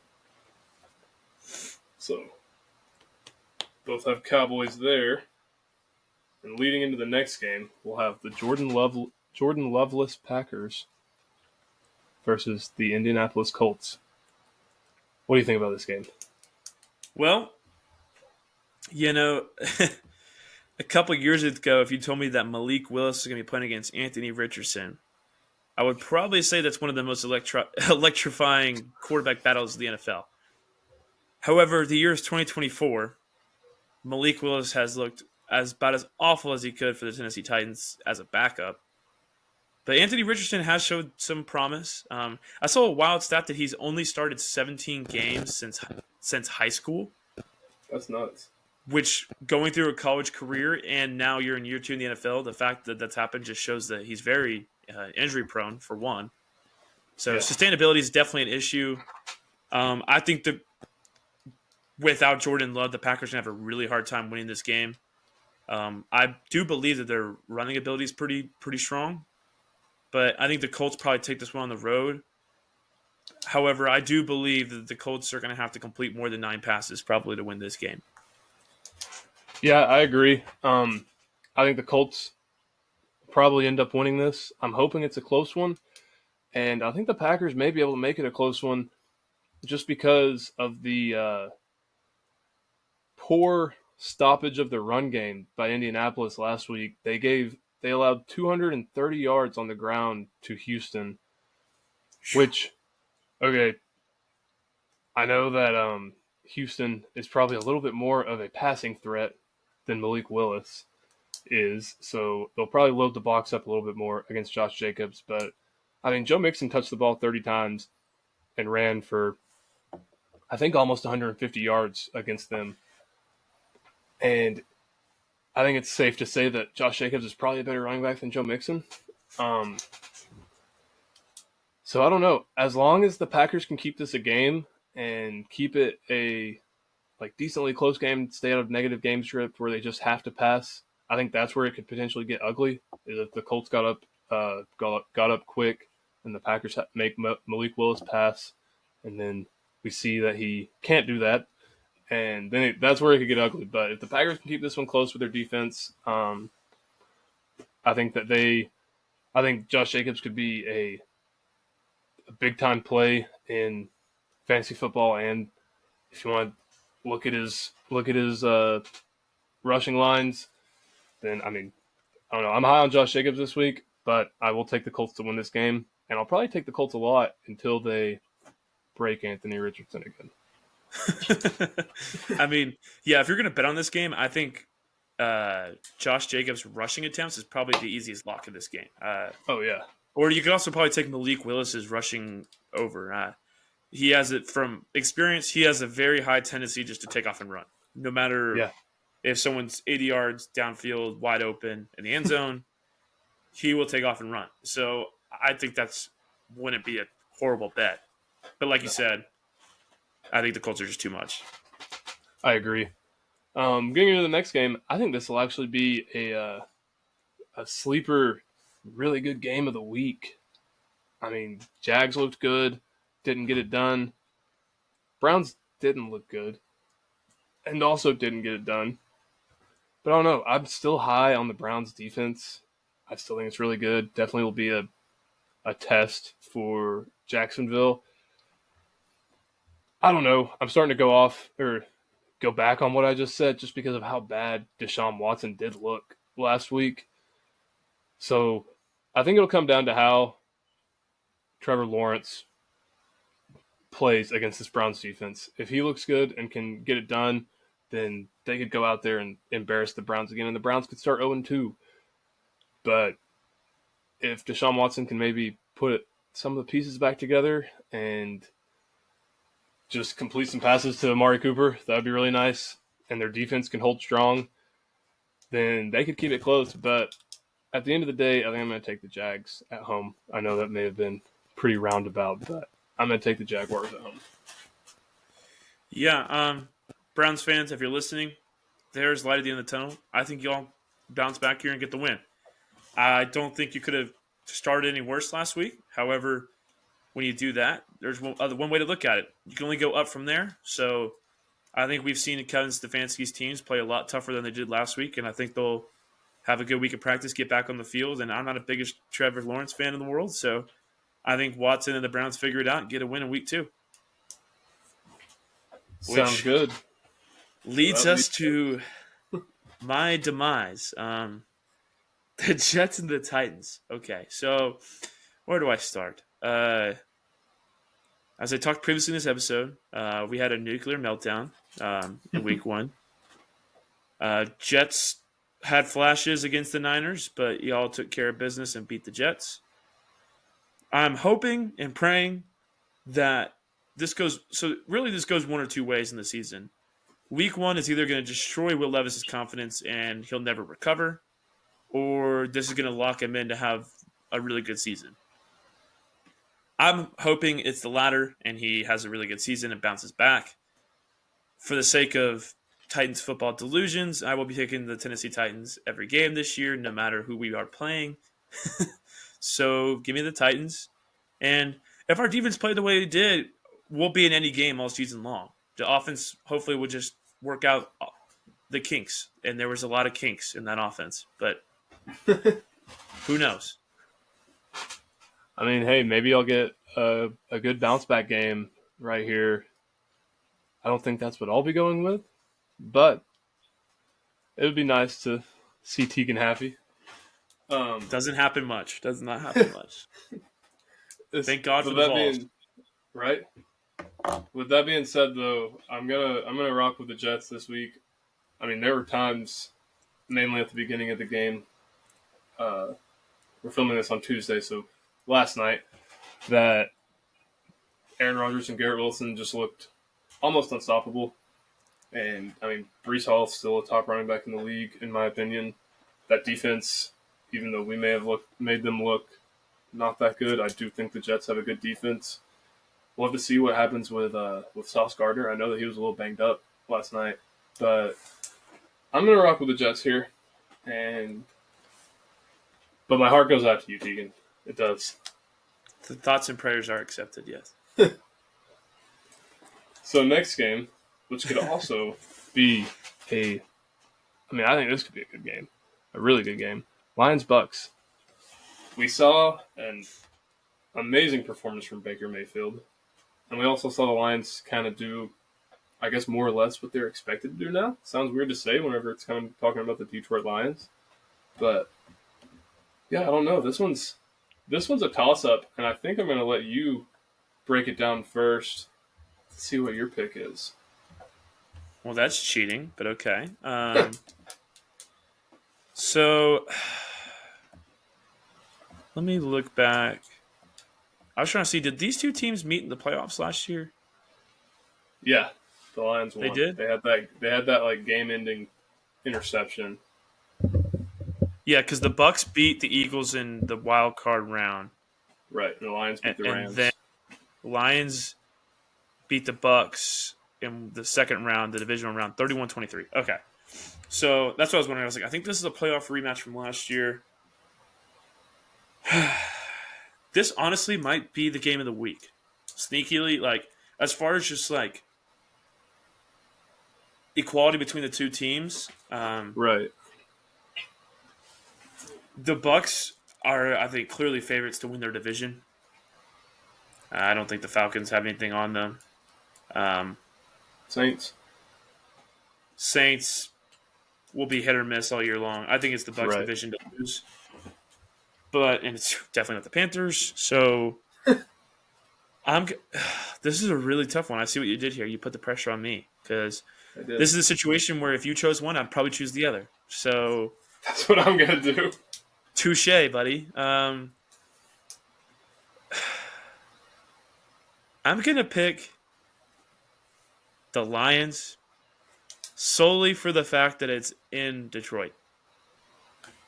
Speaker 2: So, both have Cowboys there. And leading into the next game, we'll have the Jordan Loveless Packers versus the Indianapolis Colts. What do you think about this game?
Speaker 1: Well, a couple years ago, if you told me that Malik Willis is going to be playing against Anthony Richardson, I would probably say that's one of the most electrifying quarterback battles of the NFL. However, the year is 2024. Malik Willis has looked about as awful as he could for the Tennessee Titans as a backup. But Anthony Richardson has showed some promise. I saw a wild stat that he's only started 17 games since high school.
Speaker 2: That's nuts.
Speaker 1: Which, going through a college career and now you're in year 2 in the NFL, the fact that that's happened just shows that he's very injury prone, for one. So sustainability is definitely an issue. I think that without Jordan Love, the Packers are going to have a really hard time winning this game. I do believe that their running ability is pretty strong, but I think the Colts probably take this one on the road. However, I do believe that the Colts are going to have to complete more than 9 passes probably to win this game.
Speaker 2: Yeah, I agree. I think the Colts probably end up winning this. I'm hoping it's a close one, and I think the Packers may be able to make it a close one just because of the poor stoppage of the run game by Indianapolis last week. They allowed 230 yards on the ground to Houston, which, okay, I know that Houston is probably a little bit more of a passing threat than Malik Willis is, so they'll probably load the box up a little bit more against Josh Jacobs. But, I mean, Joe Mixon touched the ball 30 times and ran for, I think, almost 150 yards against them. And I think it's safe to say that Josh Jacobs is probably a better running back than Joe Mixon. So I don't know. As long as the Packers can keep this a game and keep it a decently close game, stay out of negative game script where they just have to pass, I think that's where it could potentially get ugly. Is if the Colts got up quick and the Packers make Malik Willis pass, and then we see that he can't do that, and then that's where it could get ugly. But if the Packers can keep this one close with their defense, I think Josh Jacobs could be a big time play in fantasy football, and if you want to look at his rushing lines, then I don't know. I'm high on Josh Jacobs this week, but I will take the Colts to win this game, and I'll probably take the Colts a lot until they break Anthony Richardson again.
Speaker 1: If you're going to bet on this game, I think Josh Jacobs' rushing attempts is probably the easiest lock of this game. Or you could also probably take Malik Willis's rushing over. He has it from experience. He has a very high tendency just to take off and run. No matter
Speaker 2: Yeah,
Speaker 1: if someone's 80 yards downfield, wide open in the end zone, he will take off and run. So I think that's wouldn't be a horrible bet. But like you
Speaker 2: no,
Speaker 1: said, I think the Colts are just too much.
Speaker 2: I agree. Getting into the next game, I think this will actually be a sleeper, really good game of the week. I mean, Jags looked good, didn't get it done. Browns didn't look good, and also didn't get it done. But I don't know. I'm still high on the Browns defense. I still think it's really good. Definitely will be a test for Jacksonville. I don't know. I'm starting to go back on what I just said just because of how bad Deshaun Watson did look last week. So I think it'll come down to how Trevor Lawrence plays against this Browns defense. If he looks good and can get it done, then they could go out there and embarrass the Browns again, and the Browns could start 0-2. But if Deshaun Watson can maybe put some of the pieces back together and just complete some passes to Amari Cooper, that would be really nice, and their defense can hold strong, then they could keep it close. But at the end of the day, I think I'm going to take the Jags at home. I know that may have been pretty roundabout, but I'm going to take the Jaguars at home.
Speaker 1: Yeah, Browns fans, if you're listening, there's light at the end of the tunnel. I think y'all bounce back here and get the win. I don't think you could have started any worse last week. However, when you do that, there's one way to look at it. You can only go up from there. So I think we've seen Kevin Stefanski's teams play a lot tougher than they did last week, and I think they'll have a good week of practice, get back on the field. And I'm not the biggest Trevor Lawrence fan in the world, so I think Watson and the Browns figure it out and get a win in week 2.
Speaker 2: Sounds good.
Speaker 1: Leads us to my demise. The Jets and the Titans. Okay, so where do I start? As I talked previously in this episode, we had a nuclear meltdown in week 1. Jets had flashes against the Niners, but y'all took care of business and beat the Jets. I'm hoping and praying that this goes – so really this goes one or two ways in the season. Week 1 is either going to destroy Will Levis's confidence and he'll never recover, or this is going to lock him in to have a really good season. I'm hoping it's the latter and he has a really good season and bounces back. For the sake of Titans football delusions, I will be taking the Tennessee Titans every game this year, no matter who we are playing. So give me the Titans. And if our defense played the way it did, we'll be in any game all season long. The offense hopefully will just work out the kinks. And there was a lot of kinks in that offense. But who knows?
Speaker 2: I mean, hey, maybe I'll get a good bounce back game right here. I don't think that's what I'll be going with, but it would be nice to see Tegan happy.
Speaker 1: Doesn't happen much. Does not happen much. Thank God for the balls.
Speaker 2: Right. With that being said, though, I'm gonna rock with the Jets this week. I mean, there were times, mainly at the beginning of the game. We're filming this on Tuesday, so last night, that Aaron Rodgers and Garrett Wilson just looked almost unstoppable. And, I mean, Breece Hall is still a top running back in the league, in my opinion. That defense, even though we may have made them look not that good, I do think the Jets have a good defense. We'll have to see what happens with Sauce Gardner. I know that he was a little banged up last night, but I'm going to rock with the Jets here. But my heart goes out to you, Tegan. It does.
Speaker 1: The thoughts and prayers are accepted, yes.
Speaker 2: So next game, which could also be I think this could be a good game. A really good game. Lions-Bucks. We saw an amazing performance from Baker Mayfield. And we also saw the Lions kind of do, I guess, more or less what they're expected to do now. Sounds weird to say whenever it's kind of talking about the Detroit Lions. But, yeah, I don't know. This one's a toss-up, and I think I'm going to let you break it down first to see what your pick is.
Speaker 1: Well, that's cheating, but okay. So, let me look back. I was trying to see, did these two teams meet in the playoffs last year?
Speaker 2: Yeah. The Lions
Speaker 1: They
Speaker 2: won.
Speaker 1: did.
Speaker 2: They had that like game-ending interception.
Speaker 1: Yeah, because the Bucks beat the Eagles in the wild card round,
Speaker 2: Right, and the Lions beat the
Speaker 1: and then
Speaker 2: Rams.
Speaker 1: Lions beat the Bucks in the second round, the divisional round, 31-23. Okay. So that's what I was wondering. I was like, I think this is a playoff rematch from last year. This honestly might be the game of the week. Sneakily, like, as far as just like equality between the two teams,
Speaker 2: Right.
Speaker 1: the Bucks are, I think, clearly favorites to win their division. I don't think the Falcons have anything on them. Um,
Speaker 2: Saints.
Speaker 1: Saints will be hit or miss all year long. I think it's the Bucks
Speaker 2: Right.
Speaker 1: division to lose, and it's definitely not the Panthers. So I'm. This is a really tough one. I see what you did here. You put the pressure on me because
Speaker 2: I did.
Speaker 1: this is a situation where if you chose one, I'd probably choose the other. So
Speaker 2: That's what I'm gonna do.
Speaker 1: touche, buddy. I'm gonna pick the Lions solely for the fact that it's in Detroit.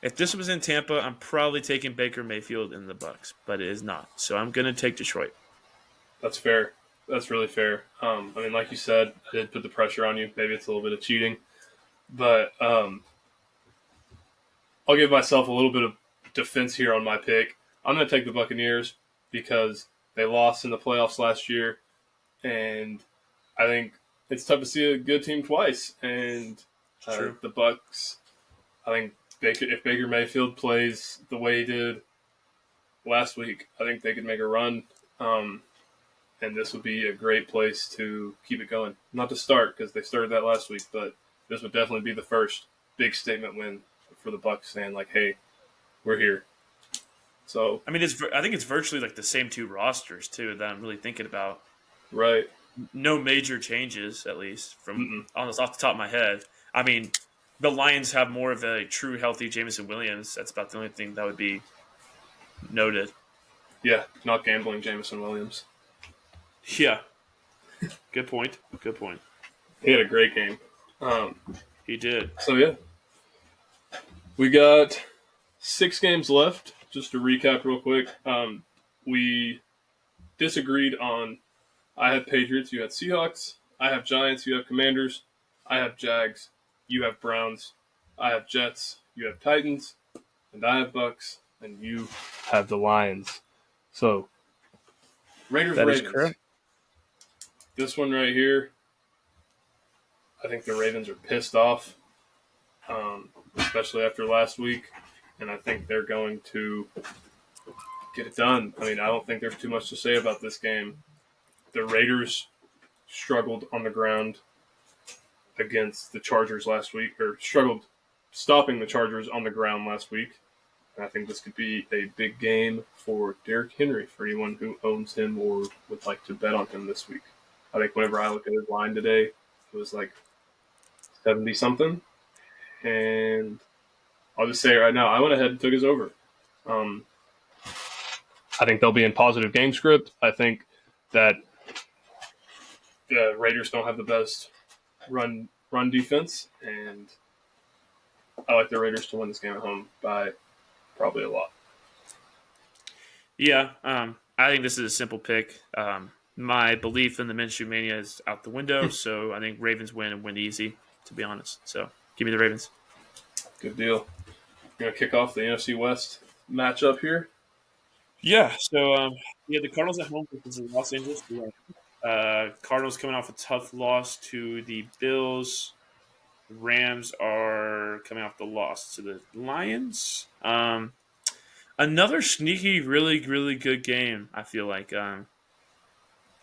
Speaker 1: If this was in Tampa, I'm probably taking Baker Mayfield in the Bucks, but it is not. So I'm gonna take Detroit.
Speaker 2: That's fair. That's really fair. I mean, like you said, I did put the pressure on you. Maybe it's a little bit of cheating, but I'll give myself a little bit of defense here on my pick. I'm going to take the Buccaneers because they lost in the playoffs last year, and I think it's tough to see a good team twice. And
Speaker 1: True.
Speaker 2: the Bucks, I think if Baker Mayfield plays the way he did last week, I think they could make a run. And this would be a great place to keep it going. Not to start because they started that last week, but this would definitely be the first big statement win for the Bucks, saying like, "Hey, we're here." So,
Speaker 1: I mean, I think it's virtually like the same two rosters too that I'm really thinking about.
Speaker 2: right,
Speaker 1: No major changes, at least from
Speaker 2: Mm-mm.
Speaker 1: almost off the top of my head. I mean, the Lions have more of a true healthy Jameson Williams. That's about the only thing that would be noted.
Speaker 2: Yeah, not gambling, Jameson Williams.
Speaker 1: Yeah, good point. Good point.
Speaker 2: He had a great game. Um,
Speaker 1: He did.
Speaker 2: so yeah, we got 6 games left. Just to recap real quick, we disagreed on. I had Patriots, you had Seahawks. I have Giants, you have Commanders. I have Jags, you have Browns. I have Jets, you have Titans, and I have Bucks, and you have the Lions. So, Raiders,
Speaker 1: That is
Speaker 2: Ravens.
Speaker 1: correct.
Speaker 2: This one right here, I think the Ravens are pissed off, especially after last week, and I think they're going to get it done. I mean, I don't think there's too much to say about this game. The Raiders struggled on the ground against the Chargers last week, or struggled stopping the Chargers on the ground last week. And I think this could be a big game for Derrick Henry for anyone who owns him or would like to bet on him this week. I think whenever I look at his line today, it was like 70 something. And I'll just say it right now, I went ahead and took his over. I think they'll be in positive game script. I think that the Raiders don't have the best run defense, and I like the Raiders to win this game at home by probably a lot.
Speaker 1: Yeah, I think this is a simple pick. My belief in the Minshew Mania is out the window, so I think Ravens win and win easy, to be honest. So give me the Ravens.
Speaker 2: Good deal. We're going to kick off the NFC West matchup here.
Speaker 1: Yeah, so we had the Cardinals at home versus the Los Angeles Rams. Cardinals coming off a tough loss to the Bills. Rams are coming off the loss to the Lions. Another sneaky, really, really good game, I feel like.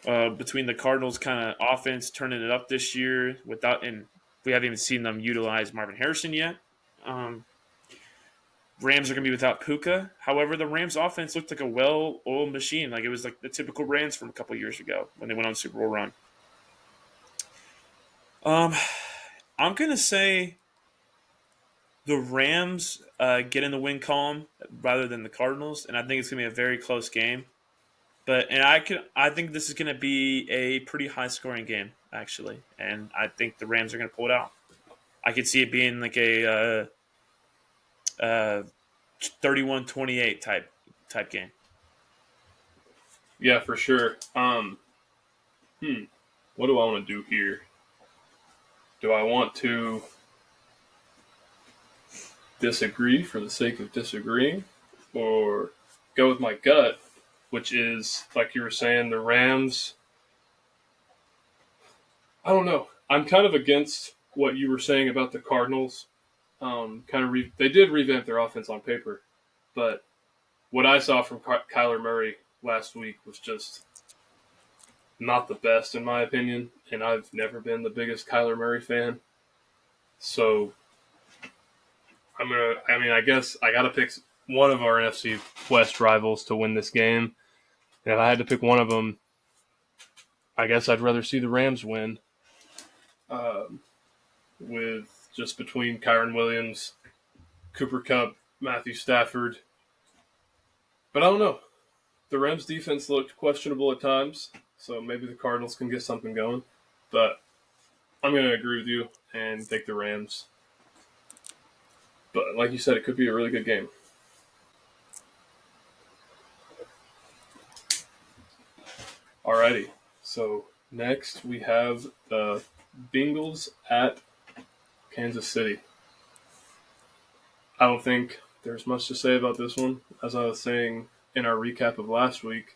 Speaker 1: Between the Cardinals kind of offense turning it up this year and we haven't even seen them utilize Marvin Harrison yet. Rams are going to be without Puka. However, the Rams offense looked like a well-oiled machine. Like it was like the typical Rams from a couple years ago when they went on a Super Bowl run. I'm going to say the Rams get in the win column rather than the Cardinals, and I think it's going to be a very close game. I think this is going to be a pretty high scoring game actually, and I think the Rams are going to pull it out. I could see it being like a 31-28 type game.
Speaker 2: Yeah, for sure. What do I want to do here? Do I want to disagree for the sake of disagreeing, or go with my gut, which is like you were saying, the Rams? I don't know. I'm kind of against what you were saying about the Cardinals. They did revamp their offense on paper, but what I saw from Kyler Murray last week was just not the best in my opinion, and I've never been the biggest Kyler Murray fan. So I guess I got to pick one of our NFC West rivals to win this game. And if I had to pick one of them, I guess I'd rather see the Rams win. With just between Kyron Williams, Cooper Kupp, Matthew Stafford. But I don't know. The Rams defense looked questionable at times, so maybe the Cardinals can get something going. But I'm going to agree with you and take the Rams. But like you said, it could be a really good game. Alrighty. So next we have the Bengals at Kansas City. I don't think there's much to say about this one. As I was saying in our recap of last week,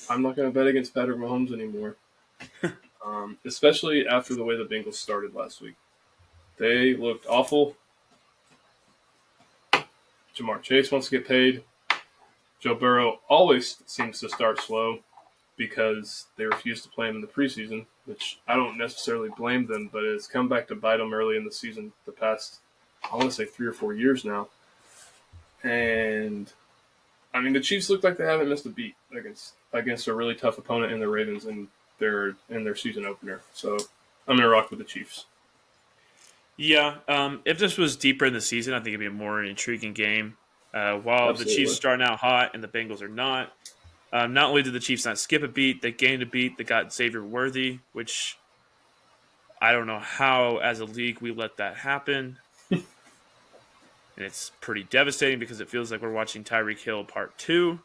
Speaker 2: I'm not going to bet against Patrick Mahomes anymore. Especially after the way the Bengals started last week. They looked awful. Jamar Chase wants to get paid. Joe Burrow always seems to start slow because they refuse to play him in the preseason, which I don't necessarily blame them, but it's come back to bite them early in the season the past, I want to say 3 or 4 years now. And, I mean, the Chiefs look like they haven't missed a beat against a really tough opponent in the Ravens in their season opener. So I'm going to rock with the Chiefs.
Speaker 1: Yeah, if this was deeper in the season, I think it'd be a more intriguing game. While
Speaker 2: Absolutely.
Speaker 1: the Chiefs are starting out hot and the Bengals are not, not only did the Chiefs not skip a beat, they gained a beat. They got Xavier Worthy, which I don't know how, as a league, we let that happen. And it's pretty devastating because it feels like we're watching Tyreek Hill Part 2.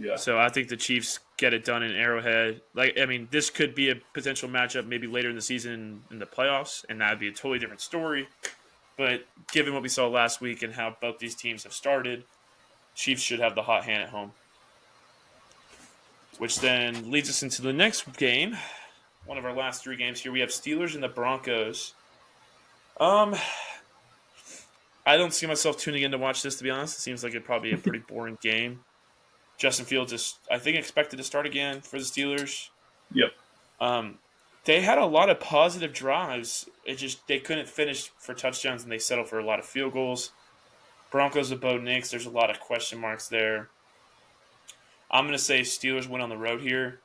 Speaker 2: Yeah.
Speaker 1: So I think the Chiefs get it done in Arrowhead. This could be a potential matchup maybe later in the season in the playoffs, and that would be a totally different story. But given what we saw last week and how both these teams have started, Chiefs should have the hot hand at home. Which then leads us into the next game, one of our last 3 games here. We have Steelers and the Broncos. I don't see myself tuning in to watch this, to be honest. It seems like it'd probably be a pretty boring game. Justin Fields is, I think, expected to start again for the Steelers.
Speaker 2: Yep.
Speaker 1: They had a lot of positive drives. They couldn't finish for touchdowns, and they settled for a lot of field goals. Broncos with Bo Nix, there's a lot of question marks there. I'm going to say Steelers win on the road here.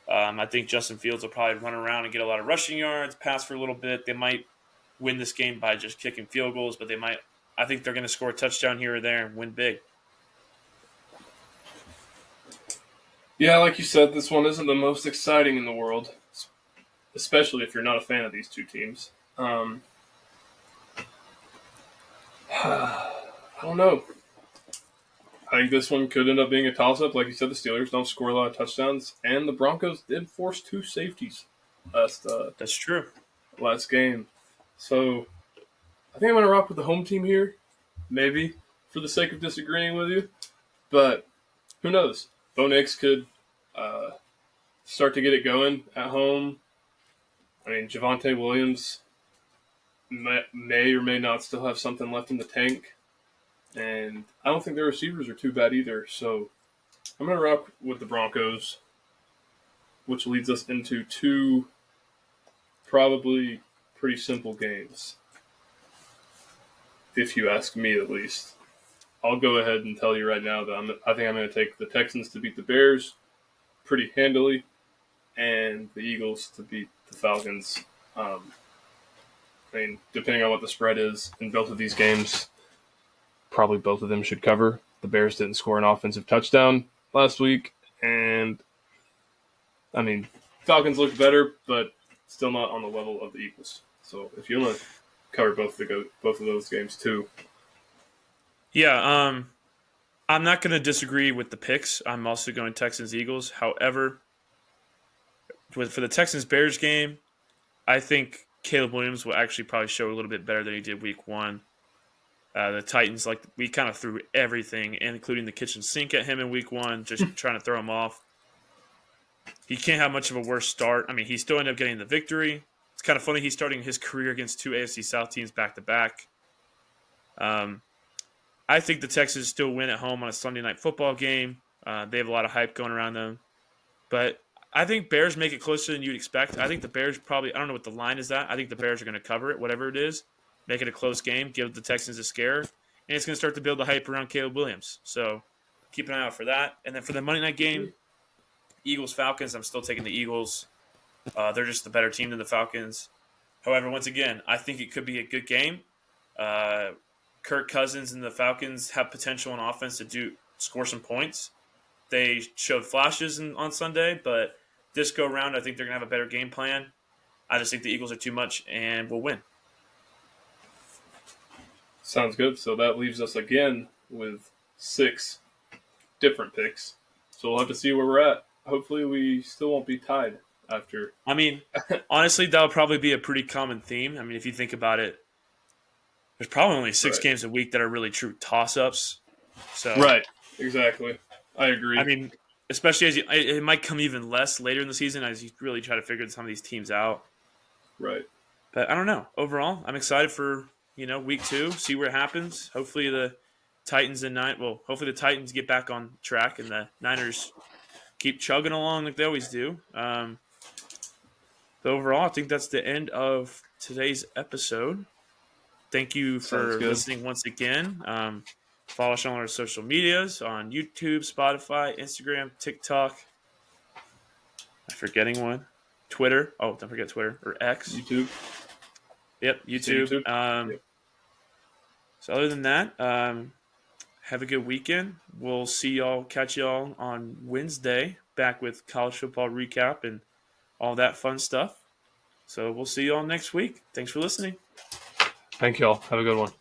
Speaker 1: I think Justin Fields will probably run around and get a lot of rushing yards, pass for a little bit. They might win this game by just kicking field goals, but I think they're going to score a touchdown here or there and win big.
Speaker 2: Yeah, like you said, this one isn't the most exciting in the world, especially if you're not a fan of these two teams. I don't know. I think this one could end up being a toss-up. Like you said, the Steelers don't score a lot of touchdowns, and the Broncos did force 2 safeties
Speaker 1: That's true.
Speaker 2: last game. So I think I'm going to rock with the home team here, maybe, for the sake of disagreeing with you. But who knows? Bo Nix could start to get it going at home. I mean, Javonte Williams may or may not still have something left in the tank. And I don't think their receivers are too bad either. So I'm going to rock with the Broncos, which leads us into 2 probably pretty simple games, if you ask me at least. I'll go ahead and tell you right now that I think I'm going to take the Texans to beat the Bears pretty handily and the Eagles to beat the Falcons. Depending on what the spread is in both of these games, probably both of them should cover. The Bears didn't score an offensive touchdown last week, and I mean, Falcons looked better, but still not on the level of the Eagles. So if you want to cover both of those games too.
Speaker 1: Yeah, I'm not going to disagree with the picks. I'm also going Texans Eagles. However, for the Texans Bears game, I think Caleb Williams will actually probably show a little bit better than he did week one. The Titans, like, we kind of threw everything, including the kitchen sink, at him in week one, just trying to throw him off. He can't have much of a worse start. I mean, he still ended up getting the victory. It's kind of funny. He's starting his career against two AFC South teams back to back. I think the Texans still win at home on a Sunday night football game. They have a lot of hype going around them. But I think Bears make it closer than you'd expect. I think the Bears probably – I don't know what the line is at. I think the Bears are going to cover it, whatever it is. Make it a close game, give the Texans a scare, and it's going to start to build the hype around Caleb Williams. So keep an eye out for that. And then for the Monday night game, Eagles-Falcons, I'm still taking the Eagles. They're just the better team than the Falcons. However, once again, I think it could be a good game. Kirk Cousins and the Falcons have potential on offense to score some points. They showed flashes on Sunday, but this go around, I think they're going to have a better game plan. I just think the Eagles are too much and will win.
Speaker 2: Sounds good. So that leaves us again with 6 different picks. So we'll have to see where we're at. Hopefully we still won't be tied after.
Speaker 1: I mean, honestly, that would probably be a pretty common theme. I mean, if you think about it, there's probably only 6 games a week that are really true toss-ups. So
Speaker 2: right, exactly. I agree.
Speaker 1: I mean, especially it might come even less later in the season as you really try to figure some of these teams out.
Speaker 2: Right.
Speaker 1: But I don't know. Overall, I'm excited for week 2. See where it happens. Hopefully the Titans hopefully the Titans get back on track and the Niners keep chugging along like they always do. But overall, I think that's the end of today's episode. Thank you for listening once again. Follow us on our social medias on YouTube, Spotify, Instagram, TikTok. I'm forgetting one. Twitter. Oh, don't forget Twitter or X.
Speaker 2: YouTube.
Speaker 1: Yep, YouTube.
Speaker 2: Yep.
Speaker 1: So other than that, have a good weekend. We'll catch y'all on Wednesday, back with college football recap and all that fun stuff. So we'll see y'all next week. Thanks for listening.
Speaker 2: Thank y'all. Have a good one.